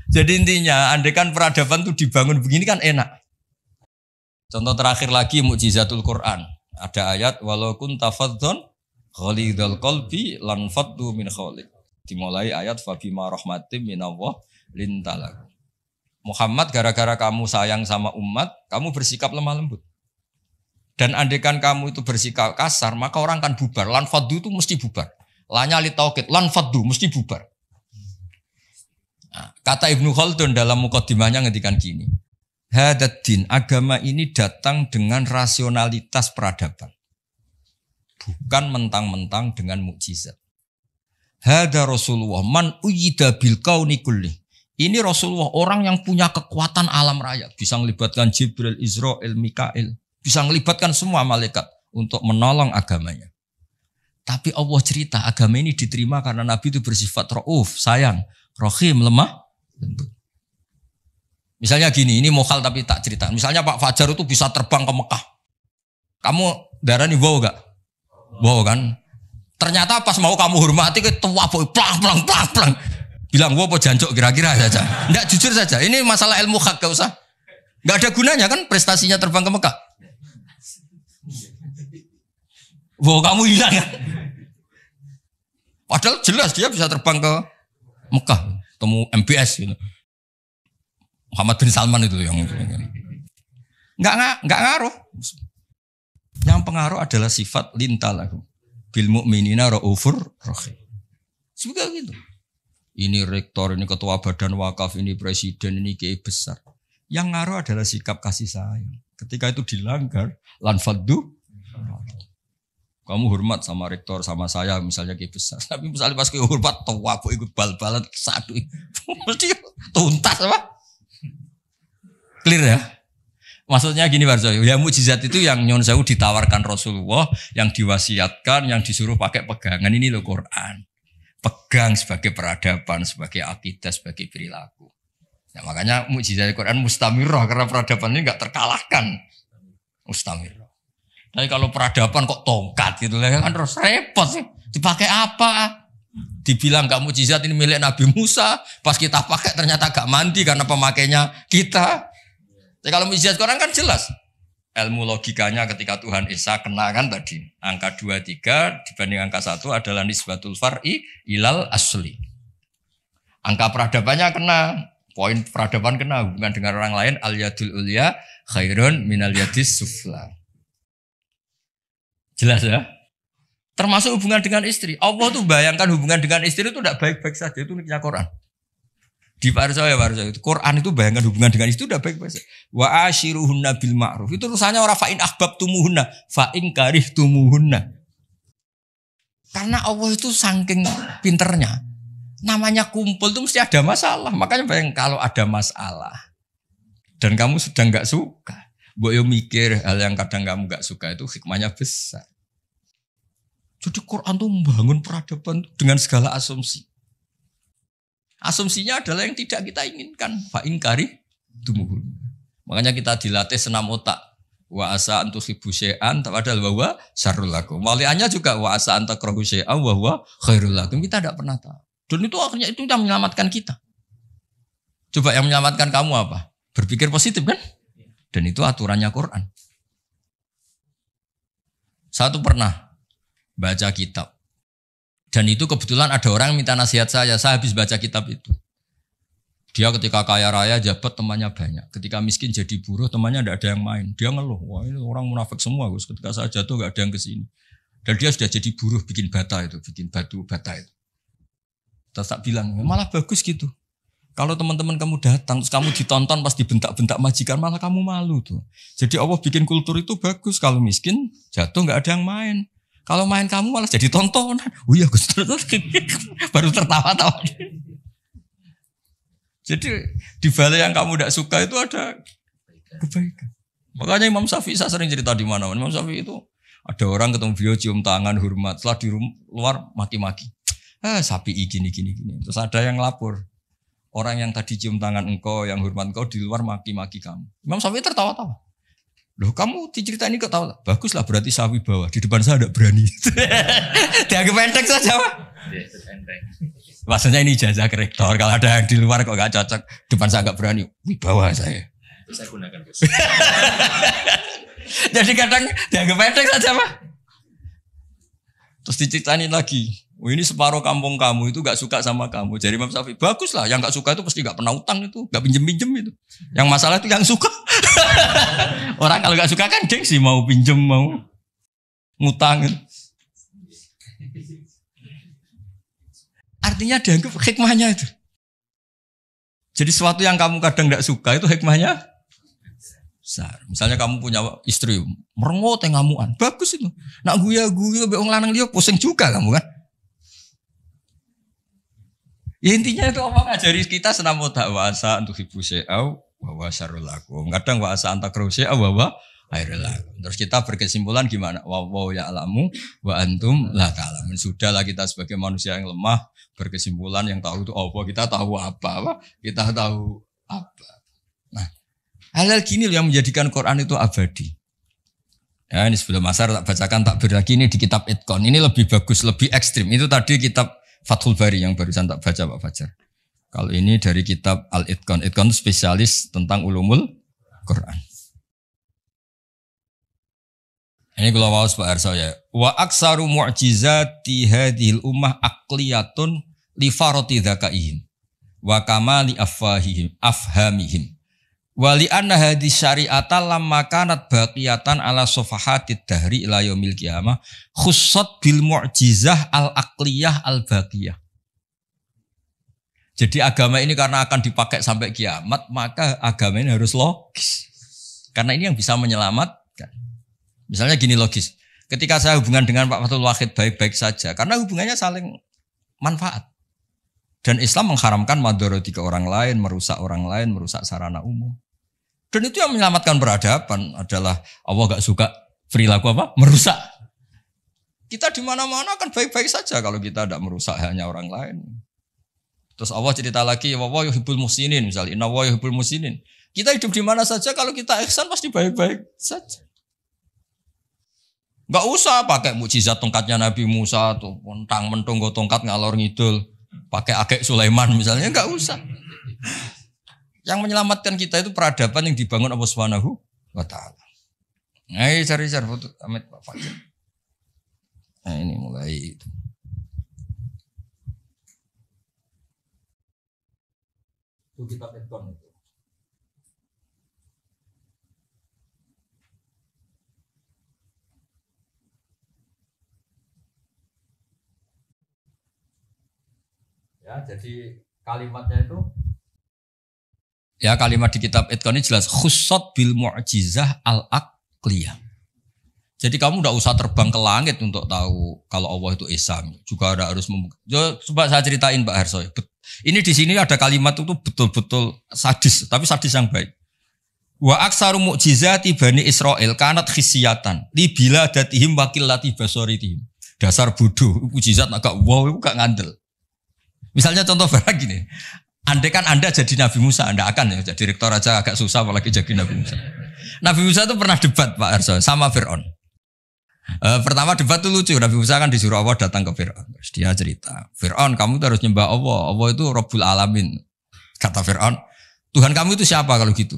Jadi intinya andaikan peradaban itu dibangun begini kan enak. Contoh terakhir lagi mukjizatul Quran. Ada ayat walau kunta fadhdhan ghalidhal qalbi lan faddu min khawlik. Dimulai ayat fabima rahmatim minallah lintalak. Muhammad gara-gara kamu sayang sama umat, kamu bersikap lemah lembut. Dan andaikan kamu itu bersikap kasar, maka orang akan bubar. Lan faddu itu mesti bubar. Lanya li taukid, lan faddu mesti bubar. Nah, kata Ibnu Khaldun dalam mukadimahnya ngendikan gini. Hadaddin, agama ini datang dengan rasionalitas peradaban. Bukan mentang-mentang dengan mukjizat. Hada Rasulullah man uyida bil kauni kulli. Ini Rasulullah orang yang punya kekuatan alam raya, bisa melibatkan Jibril, Israel, Mikail, bisa melibatkan semua malaikat untuk menolong agamanya. Tapi Allah cerita agama ini diterima karena Nabi itu bersifat rauf, sayang, rahim, lemah, lembut. Misalnya gini, ini mokal tapi tak cerita. Misalnya Pak Fajar itu bisa terbang ke Mekah. Kamu darani wow gak? Wow kan? Ternyata pas mau kamu hormati ke tua boy plang. Bilang gua apa jancuk kira-kira saja. Enggak, jujur saja. Ini masalah ilmu hak, gak usah. Enggak ada gunanya kan prestasinya terbang ke Mekah. Wah, kamu hilang kan? Padahal jelas dia bisa terbang ke Mekah, temu MBS gitu. Muhammad bin Salman itu yang enggak ngaruh. Yang pengaruh adalah sifat lintalahu bil mu'minina raufur rahim. Juga gitu. Ini rektor, ini ketua badan wakaf, ini presiden, ini kiai besar. Yang ngaruh adalah sikap kasih sayang. Ketika itu dilanggar, lan faddu. Kamu hormat sama rektor, sama saya, misalnya kiai besar. Tapi misalnya pas kiai hormat, tua aku ikut bal-balan satu. Mesti tuntas apa? Clear ya? Maksudnya gini Warso, ya mukjizat itu yang Nyon Sewu ditawarkan Rasulullah, yang diwasiatkan, yang disuruh pakai pegangan ini loh Quran. Pegang sebagai peradaban, sebagai akidah, sebagai perilaku. Ya, makanya mukjizat Quran mustamirah karena peradaban ini enggak terkalahkan. Mustamirah. Tapi kalau peradaban kok tongkat gitu kan terus repot sih. Dipakai apa? Dibilang enggak mukjizat ini milik Nabi Musa, pas kita pakai ternyata enggak mandi karena pemakainya kita. Jadi kalau mukjizat Quran kan jelas. Ilmu logikanya ketika Tuhan Esa kena kan tadi. Angka 23 dibanding angka 1 adalah nisbatul far'i ilal asli. Angka peradabannya kena. Poin peradaban kena hubungan dengan orang lain. Al-yadul ulya khairun minal yadis sufla. Jelas ya? Termasuk hubungan dengan istri. Allah tuh bayangkan hubungan dengan istri itu tidak baik-baik saja. Itu niknya Quran. Di Warsa itu Quran itu bayangkan hubungan dengan istri itu udah baik-baik saja. Wa ashiruhunna bil ma'ruf. Itu urusannya orang fa'in ahbabtumuhunna, fa'in karihtumuhunna. Karena Allah itu saking pinternya. Namanya kumpul itu mesti ada masalah. Makanya bayang kalau ada masalah dan kamu sedang enggak suka, mbok yo mikir hal yang kadang kamu enggak suka itu hikmahnya besar. Jadi Quran tuh membangun peradaban dengan segala asumsi. Asumsinya adalah yang tidak kita inginkan. Fa'in karihtumuhunna. Makanya kita dilatih senam otak. Wa asa antuhibbu syai'an padahal wa huwa syarrul lakum. Waliannya juga wa asa antakrahu syai'an wa huwa khairul lakum. Kita tidak pernah tahu. Dan itu akhirnya itu yang menyelamatkan kita. Coba yang menyelamatkan kamu apa? Berpikir positif kan? Dan itu aturannya Quran. Satu pernah baca kitab. Dan itu kebetulan ada orang minta nasihat saya habis baca kitab itu. Dia ketika kaya raya jabat temannya banyak. Ketika miskin jadi buruh temannya tidak ada yang main. Dia ngeluh, wah ini orang munafik semua Gus. Ketika saya jatuh gak ada yang kesini. Dan dia sudah jadi buruh bikin bata itu, bikin batu bata itu. Terus tak bilang, malah bagus gitu. Kalau teman-teman kamu datang, terus kamu ditonton pas dibentak-bentak majikan, malah kamu malu tuh. Jadi Allah bikin kultur itu bagus. Kalau miskin jatuh gak ada yang main. Kalau main kamu malah jadi tontonan. Oh iya Gus, baru tertawa-tawa. Jadi di balik yang kamu tidak suka itu ada kebaikan. Makanya Imam Syafi'i saya sering cerita di mana. Imam Syafi'i itu ada orang ketemu beliau cium tangan hormat. Setelah di luar maki-maki. Syafi'i gini. Terus ada yang lapor. Orang yang tadi cium tangan engkau, yang hormat engkau di luar maki-maki kamu. Imam Syafi'i tertawa-tawa. Loh kamu diceritain ini ketawa. Baguslah berarti sawi bawah. Di depan saya tidak berani. Dianggap enteng saja Pak. Maksudnya ini ijazah ke rektor. Kalau ada yang di luar kok gak cocok. Depan saya gak berani. Wibawa saya. Itu saya gunakan Gus. Jadi kadang dianggap enteng saja Pak. Terus diceritain lagi. Oh, ini separuh kampung kamu itu gak suka sama kamu. Jadi Imam Syafi'i, baguslah. Yang gak suka itu pasti gak pernah utang itu. Gak pinjem-pinjem itu. Yang masalah itu yang suka. Orang kalau gak suka kan gengsi mau pinjem, mau ngutang gitu. Artinya dianggap hikmahnya itu. Jadi sesuatu yang kamu kadang gak suka itu hikmahnya besar. Misalnya kamu punya istri merengut ngamuan. Bagus itu. Nak guya-guya be wong lanang liya pusing juga kamu kan. Ya intinya itu apa ngajari kita senam otak wasa untuk ibu syai'au wa syarrul lakum. Kadang wasa antakrahu syai'a wa khairul lakum. Terus kita berkesimpulan gimana? Wa ya'lamu wa antum la ta'lamun. Sudahlah kita sebagai manusia yang lemah berkesimpulan yang tahu itu apa. Kita tahu apa? Kita tahu apa. Nah, hal-hal gini yang menjadikan Quran itu abadi. Ya ini sebelum asar tak bacakan takbir lagi ini di kitab Itqan. Ini lebih bagus, lebih ekstrim. Itu tadi kitab Fathul Bari yang barusan tak baca Pak Fajar. Kalau ini dari kitab Al-Itqan. Itqan itu spesialis tentang ulumul Quran. Ini kalau mau Pak Arso ya. Wa aksaru mu'jizati hadhil ummah aqliyatun li farati dzakaihim wa kamali afhamihim. Wa li anna hadhihi syari'ata lamma kanat baqiyatan ala safahatid dahri ila yaumil qiyamah khussat bil mu'jizah al-aqliyah al-baqiyah. Jadi agama ini karena akan dipakai sampai kiamat, maka agama ini harus logis. Karena ini yang bisa menyelamatkan. Misalnya gini logis, ketika saya hubungan dengan Pak Fathul Wahid baik-baik saja, karena hubungannya saling manfaat. Dan Islam mengharamkan madharati ke orang lain, merusak orang lain, merusak sarana umum. Dan itu yang menyelamatkan peradaban adalah Allah gak suka perilaku apa? Merusak. Kita di mana-mana kan baik-baik saja kalau kita tidak merusak hanya orang lain. Terus Allah cerita lagi, wa yuhibbul muhsinin misalnya, inna wa yuhibbul muhsinin. Kita hidup di mana saja kalau kita ihsan pasti baik-baik saja. Gak usah pakai mukjizat tongkatnya Nabi Musa tuh, mentang-mentang go tongkat ngalor ngidul, pakai akek Sulaiman misalnya, gak usah. Yang menyelamatkan kita itu peradaban yang dibangun Allah Subhanahu wa taala. Nah, cari-cari foto Amit Pak Fajar. Nah, ini mulai itu. Itu kitab Itqan itu. Ya, jadi kalimatnya itu ya kalimat di kitab Itqan ini jelas khussat bil mu'jizah al-aqliyah. Jadi kamu tidak usah terbang ke langit untuk tahu kalau Allah itu Esa. Juga ada harus coba saya ceritain Pak Harso. Ini di sini ada kalimat itu betul-betul sadis, tapi sadis yang baik. Wa aksaru mu'jizati Bani Israil kanat khisiyatan li biladatihim wakillati basaritihim. Dasar bodoh, mukjizat agak wow itu gak ngandel. Misalnya contoh barang gini, andai kan Anda jadi Nabi Musa, Anda akan ya jadi rektor aja agak susah apalagi jadi Nabi Musa. Nabi Musa itu pernah debat Pak Arso sama Fir'aun. Pertama debat itu lucu, Nabi Musa kan disuruh Allah datang ke Fir'aun. Terus dia cerita, Fir'aun kamu harus nyembah Allah, Allah itu Rabbul Alamin. Kata Fir'aun, Tuhan kamu itu siapa kalau gitu?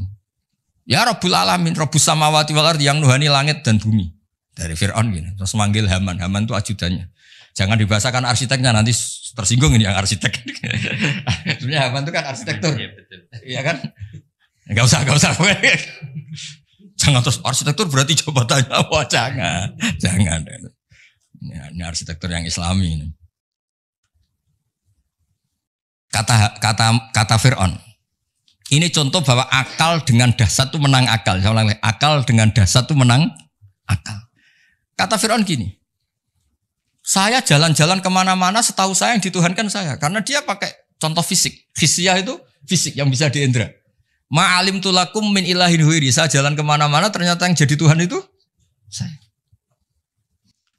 Ya Rabbul Alamin, Rabbus Samawati wal Ardi yang nuhani langit dan bumi. Dari Fir'aun gini, terus manggil Haman, Haman itu ajudannya. Jangan dibahasakan arsiteknya nanti tersinggung ini yang arsitek. Sebenarnya Haman itu kan arsitektur. Iya kan? Enggak usah. Jangan terus arsitektur berarti jabatannya apa? Jangan. Ini arsitektur yang Islami ini. Kata Fir'aun. Ini contoh bahwa akal dengan dasar itu menang akal. Saya ulang lagi, akal dengan dasar itu menang akal. Kata Fir'aun gini. Saya jalan-jalan kemana-mana setahu saya yang dituhankan saya. Karena dia pakai contoh fisik. Khisyah itu fisik yang bisa diindra. Ma'alim tulakum min ilahin huiri. Saya jalan kemana-mana ternyata yang jadi Tuhan itu saya.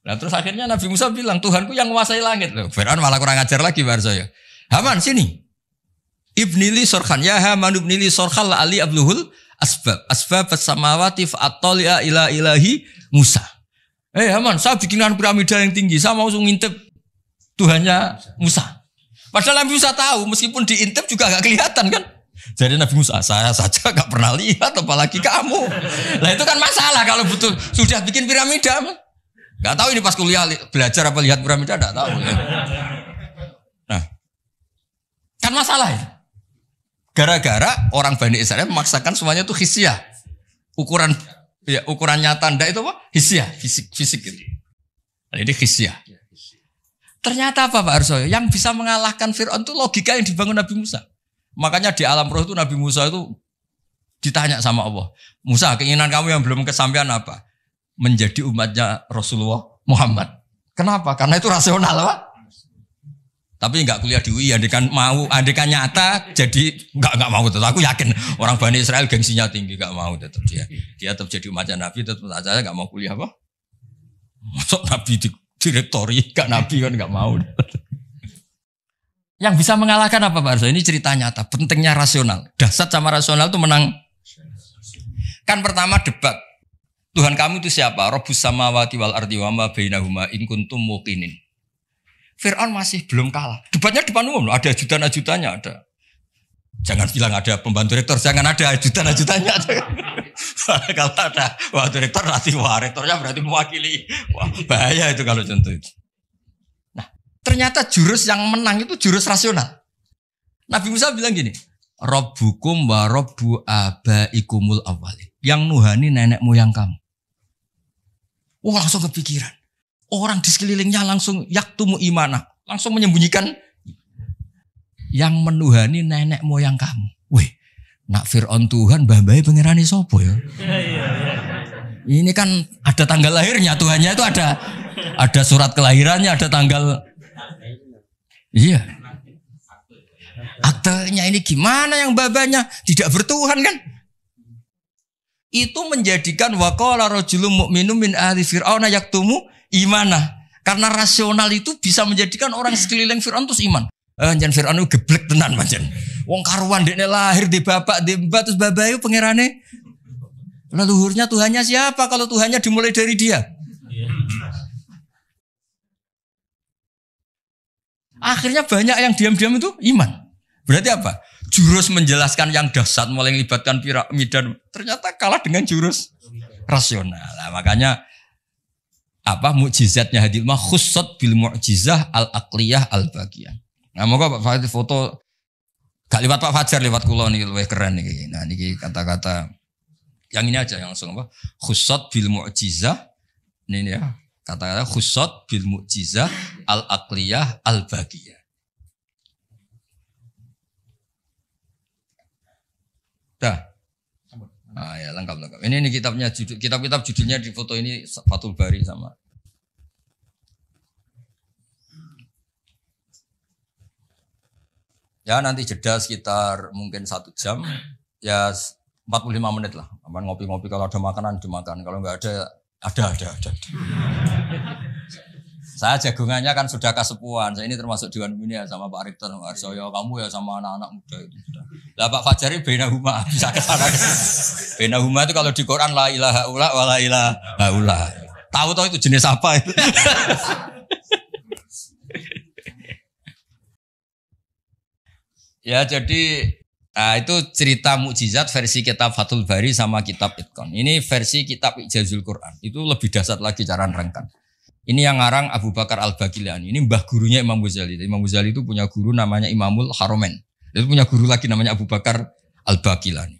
Nah terus akhirnya Nabi Musa bilang Tuhanku yang menguasai langit. Loh, Fir'aun malah kurang ajar lagi bar saya. Haman sini. Ibnili sorkhan. Ya Haman ibnili sorkhan la ali abluhul asbab. Asbab as-samawati fa'atoli'a ila ilahi Musa. Haman, saya bikinkan piramida yang tinggi. Saya mau ngintip Tuhannya Musa. Padahal Nabi Musa tahu, meskipun diintip juga gak kelihatan kan. Jadi Nabi Musa, saya saja gak pernah lihat, apalagi kamu. Nah itu kan masalah kalau betul sudah bikin piramida. Gak tahu ini pas kuliah belajar apa lihat piramida, gak tahu. Nah, kan masalah ya. Gara-gara orang Bani Israel memaksakan semuanya itu khisyah. Ukuran nyata ndak itu apa? Khisyah, fisik gitu. Nah, ini khisyah. Ternyata apa Pak Arso? Yang bisa mengalahkan Fir'aun itu logika yang dibangun Nabi Musa. Makanya di alam roh itu Nabi Musa itu ditanya sama Allah. Musa, keinginan kamu yang belum kesampaian apa? Menjadi umatnya Rasulullah Muhammad. Kenapa? Karena itu rasional Pak. Tapi enggak kuliah di UI, andekan nyata jadi enggak mau tetap. Aku yakin orang Bani Israel gengsinya tinggi, enggak mau tetap dia. Dia tetap jadi umatnya Nabi, tetap saja enggak mau kuliah apa? Masuk Nabi di direktori, enggak Nabi kan enggak mau. Yang bisa mengalahkan apa Pak Arso? Ini cerita nyata, pentingnya rasional. Dasar sama rasional itu menang. Kan pertama debat. Tuhan kamu itu siapa? Rabbus samawati wal ardi wa ma bainahuma in kuntum muqinin. Fir'aun masih belum kalah. Debatnya depan umum, ada ajudan-ajudannya ada. Jangan bilang ada pembantu rektor, jangan ada ajudan-ajudannya. Kalau ada pembantu rektor nanti rektornya berarti mewakili. Wah, bahaya itu kalau contoh itu. Nah, ternyata jurus yang menang itu jurus rasional. Nabi Musa bilang gini, Rabbukum wa rabbu abaikumul awwalin. Yang nuhani nenek moyang kamu. Wah, langsung kepikiran. Orang di sekelilingnya langsung yaktumu imanah, langsung menyembunyikan yang menuhani nenek moyang kamu. Wih, nak Fir'aun Tuhan, mbah-mbahe pengerani sopo ya? Ini kan ada tanggal lahirnya, Tuhannya itu ada surat kelahirannya, ada tanggal. Iya. Aktenya ini gimana yang babanya tidak bertuhan kan? Itu menjadikan waqala rajulun mu'minun min ahli fir'auna yaktumu imanah. Karena rasional itu bisa menjadikan orang sekeliling Fir'aun terus iman. Jangan Fir'aun itu geblek tenan manjen. Wong karuan dekne lahir di bapak di mbak terus babayu pangerane. Leluhurnya Tuhannya siapa kalau Tuhannya dimulai dari dia? Akhirnya banyak yang diam-diam itu iman. Berarti apa? Jurus menjelaskan yang dahsyat mulai melibatkan piramida ternyata kalah dengan jurus rasional. Nah, makanya apa mukjizatnya hadil mah khussat bil mu'jizah al-aqliyah al-baqiyah. Nah, moga Pak Fajar foto gak lewat Pak Fajar, lewat kula niki luwih keren niki. Nah, niki kata-kata yang ini aja yang langsung apa? Khussat bil mu'jizah. Ini ya, kata-kata khussat bil mu'jizah al-aqliyah al-baqiyah. Dah. Ah ya, lengkap. Ini kitabnya kitab-kitab judulnya di foto ini Fathul Bari sama. Ya nanti jeda sekitar mungkin 1 jam, ya 45 menit lah. Aman ngopi-ngopi, kalau ada makanan dimakan, kalau nggak ada. Saya jagungannya kan sudah kasepuan, saya ini termasuk Dewan Pembina sama Pak Rektor, Pak Arsoyo, kamu ya sama anak-anak muda itu sudah. Lah Pak Fajari Bainahuma bisa ke sana. Bainahuma itu kalau di Quran la ilaha illa wa la ilaha illa. Tahu-tahu itu jenis apa itu? Ya jadi itu cerita mukjizat versi kitab Fathul Bari sama kitab Itqan. Ini versi kitab Ijazul Quran. Itu lebih dahsyat lagi cara nerangkan. Ini yang ngarang Abu Bakar Al-Baqilani. Ini mbah gurunya Imam Ghazali. Imam Ghazali itu punya guru namanya Imamul Haromen. Itu punya guru lagi namanya Abu Bakar Al-Baqilani.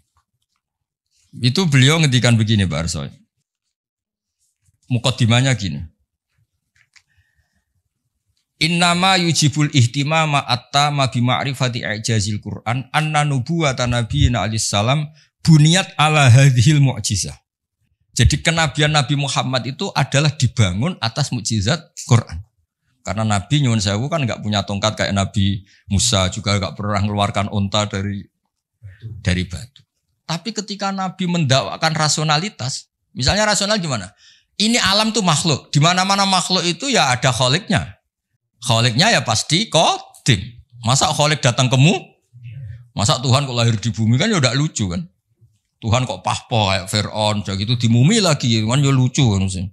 Itu beliau ngendikan begini Pak Arsoy. Muqaddimahnya gini. Innama yujibul ihtimama attama bima'rifati i'jazil Qur'an anna nubuwata nabiyina alaihi salam buniyat ala hadhil mu'jizah. Jadi kenabian Nabi Muhammad itu adalah dibangun atas mukjizat Quran. Karena Nabi nyuwun sewu kan enggak punya tongkat kayak Nabi Musa, juga enggak pernah mengeluarkan unta dari batu. Tapi ketika Nabi mendakwakan rasionalitas, misalnya rasional gimana? Ini alam tuh makhluk, di mana-mana makhluk itu ya ada kholiknya. Kholiknya ya pasti qadim. Masa kholik datang kemu? Masa Tuhan kok lahir di bumi kan ya udah lucu kan? Tuhan kok pahpo kayak Fir'aun, jadi gitu dimumi lagi kan ya lucu kan sih.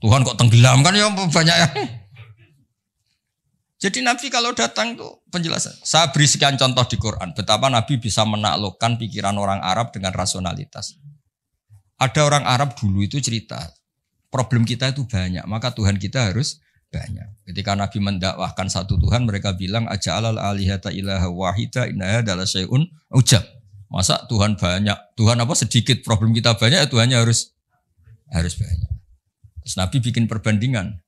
Tuhan kok tenggelam kan ya banyak yang. Jadi Nabi kalau datang tuh penjelasan. Saya beri sekian contoh di Quran betapa Nabi bisa menaklukkan pikiran orang Arab dengan rasionalitas. Ada orang Arab dulu itu cerita, problem kita itu banyak, maka Tuhan kita harus banyak. Ketika Nabi mendakwahkan satu Tuhan, mereka bilang aja'alal alihata ilaha wahida innaha adalah syai'un ujab. Masa Tuhan banyak, Tuhan apa sedikit, problem kita banyak, ya Tuhannya harus banyak. Terus Nabi bikin perbandingan.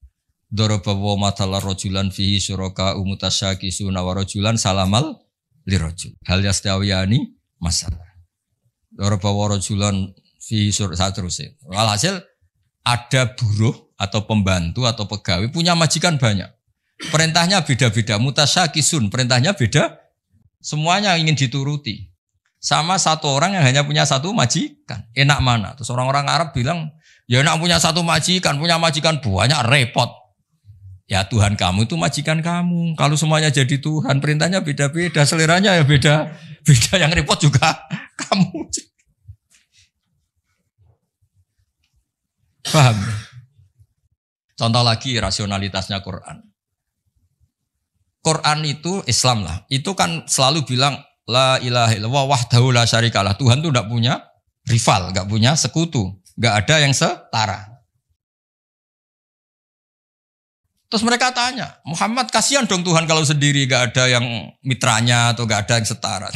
Darabawa matala rajulan fihi syuraka umutasyakisuna wa rajulan salamal lirajul. Hal yastawiyani masalah. Darabawa rajulan fihi syuraka terusnya. Walhasil ada buruh atau pembantu atau pegawai punya majikan banyak. Perintahnya beda-beda, mutasyakisun, perintahnya beda. Semuanya ingin dituruti. Sama satu orang yang hanya punya satu majikan. Enak mana? Terus orang-orang Arab bilang, ya enak punya satu majikan, punya majikan banyak repot. Ya Tuhan kamu itu majikan kamu. Kalau semuanya jadi Tuhan, perintahnya beda-beda, seleranya ya beda. Beda yang repot juga kamu. Paham? Contoh lagi rasionalitasnya Quran. Quran itu Islam lah. Itu kan selalu bilang La ilaha illallah wahdahu la syarikalah. Tuhan itu tidak punya rival, enggak punya sekutu, enggak ada yang setara. Terus mereka tanya, Muhammad kasihan dong Tuhan kalau sendiri enggak ada yang mitranya atau enggak ada yang setara.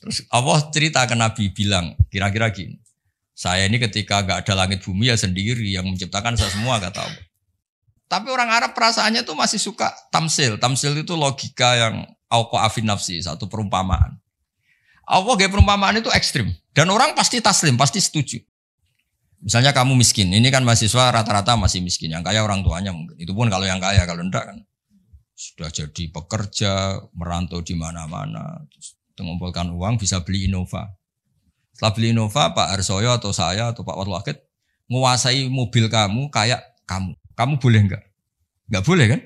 Terus Allah cerita ke Nabi bilang, kira-kira gini. Saya ini ketika enggak ada langit bumi ya sendiri yang menciptakan saya semua kata Allah. Tapi orang Arab perasaannya tuh masih suka tamsil. Tamsil itu logika yang auqa'afin nafsi, satu perumpamaan. Allah gaya perumpamaan itu ekstrim. Dan orang pasti taslim, pasti setuju. Misalnya kamu miskin, ini kan mahasiswa rata-rata masih miskin. Yang kaya orang tuanya mungkin. Itu pun kalau yang kaya, kalau enggak kan. Sudah jadi pekerja, merantau di mana-mana. Terus mengumpulkan uang bisa beli Innova. Setelah beli Innova, Pak Harsoyo atau saya atau Pak Warwakid menguasai mobil kamu kayak kamu. Kamu boleh enggak? Enggak boleh kan?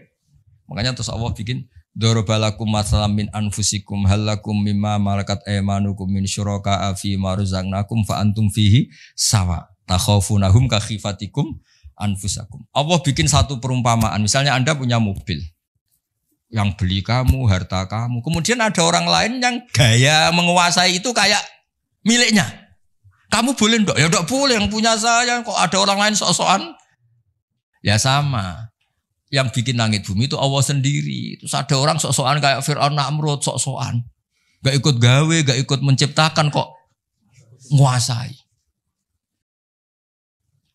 Makanya terus Allah bikin darabalakum masalam min anfusikum halakum mimma malakat aymanukum min syuraka'a fi ma razaqnakum fa antum fihi sawa takhafunahum ka khifatikum anfusakum. Allah bikin satu perumpamaan. Misalnya Anda punya mobil yang beli kamu, harta kamu. Kemudian ada orang lain yang gaya menguasai itu kayak miliknya. Kamu boleh enggak? Ya enggak boleh, yang punya saya. Kok ada orang lain sok-sokan? Ya sama. Yang bikin langit bumi itu Allah sendiri. Terus ada orang sok-sokan kayak Fir'aun Namrud, sok-sokan. Gak ikut gawe, gak ikut menciptakan kok nguasai.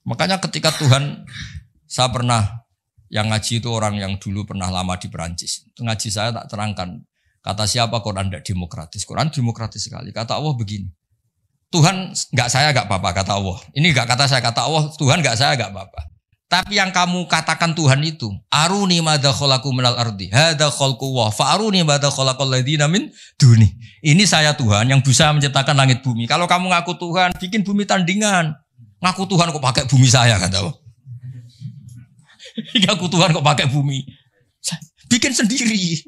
Makanya ketika Tuhan, saya pernah, yang ngaji itu orang yang dulu pernah lama di Perancis. Ngaji saya tak terangkan. Kata siapa Quran tidak demokratis. Quran demokratis sekali. Kata Allah begini. Tuhan gak saya gak apa-apa kata Allah. Ini gak kata saya, kata Allah. Tuhan gak saya gak apa-apa. Tapi yang kamu katakan Tuhan itu, aruni madza khalaqu minal ardi, hadza khalqullah, fa aruni madza khalaqal ladzina min duni. Ini saya Tuhan yang bisa menciptakan langit bumi. Kalau kamu ngaku Tuhan, bikin bumi tandingan. Ngaku Tuhan kok pakai bumi saya kata Allah. Ngaku Tuhan kok pakai bumi. Bikin sendiri.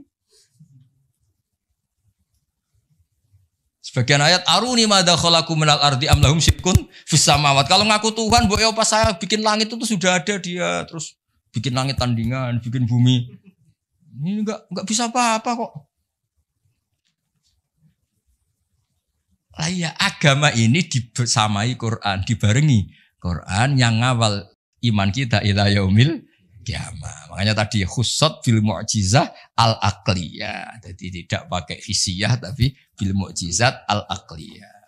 Sebagian ayat aruni madza khalaqu minal ardi am lahum syirkun fis samawat. Kalau ngaku Tuhan, mbok ya pas saya bikin langit itu sudah ada dia, terus bikin langit tandingan, bikin bumi. Ini enggak bisa apa-apa kok. Lah ya, agama ini dibersamai Quran, dibarengi Quran yang ngawal iman kita ila yaumil kiamah. Makanya tadi khussat bil mu'jizah al-aqliyah. Jadi tidak pakai fisiyah tapi bil mu'jizat al-aqliyah.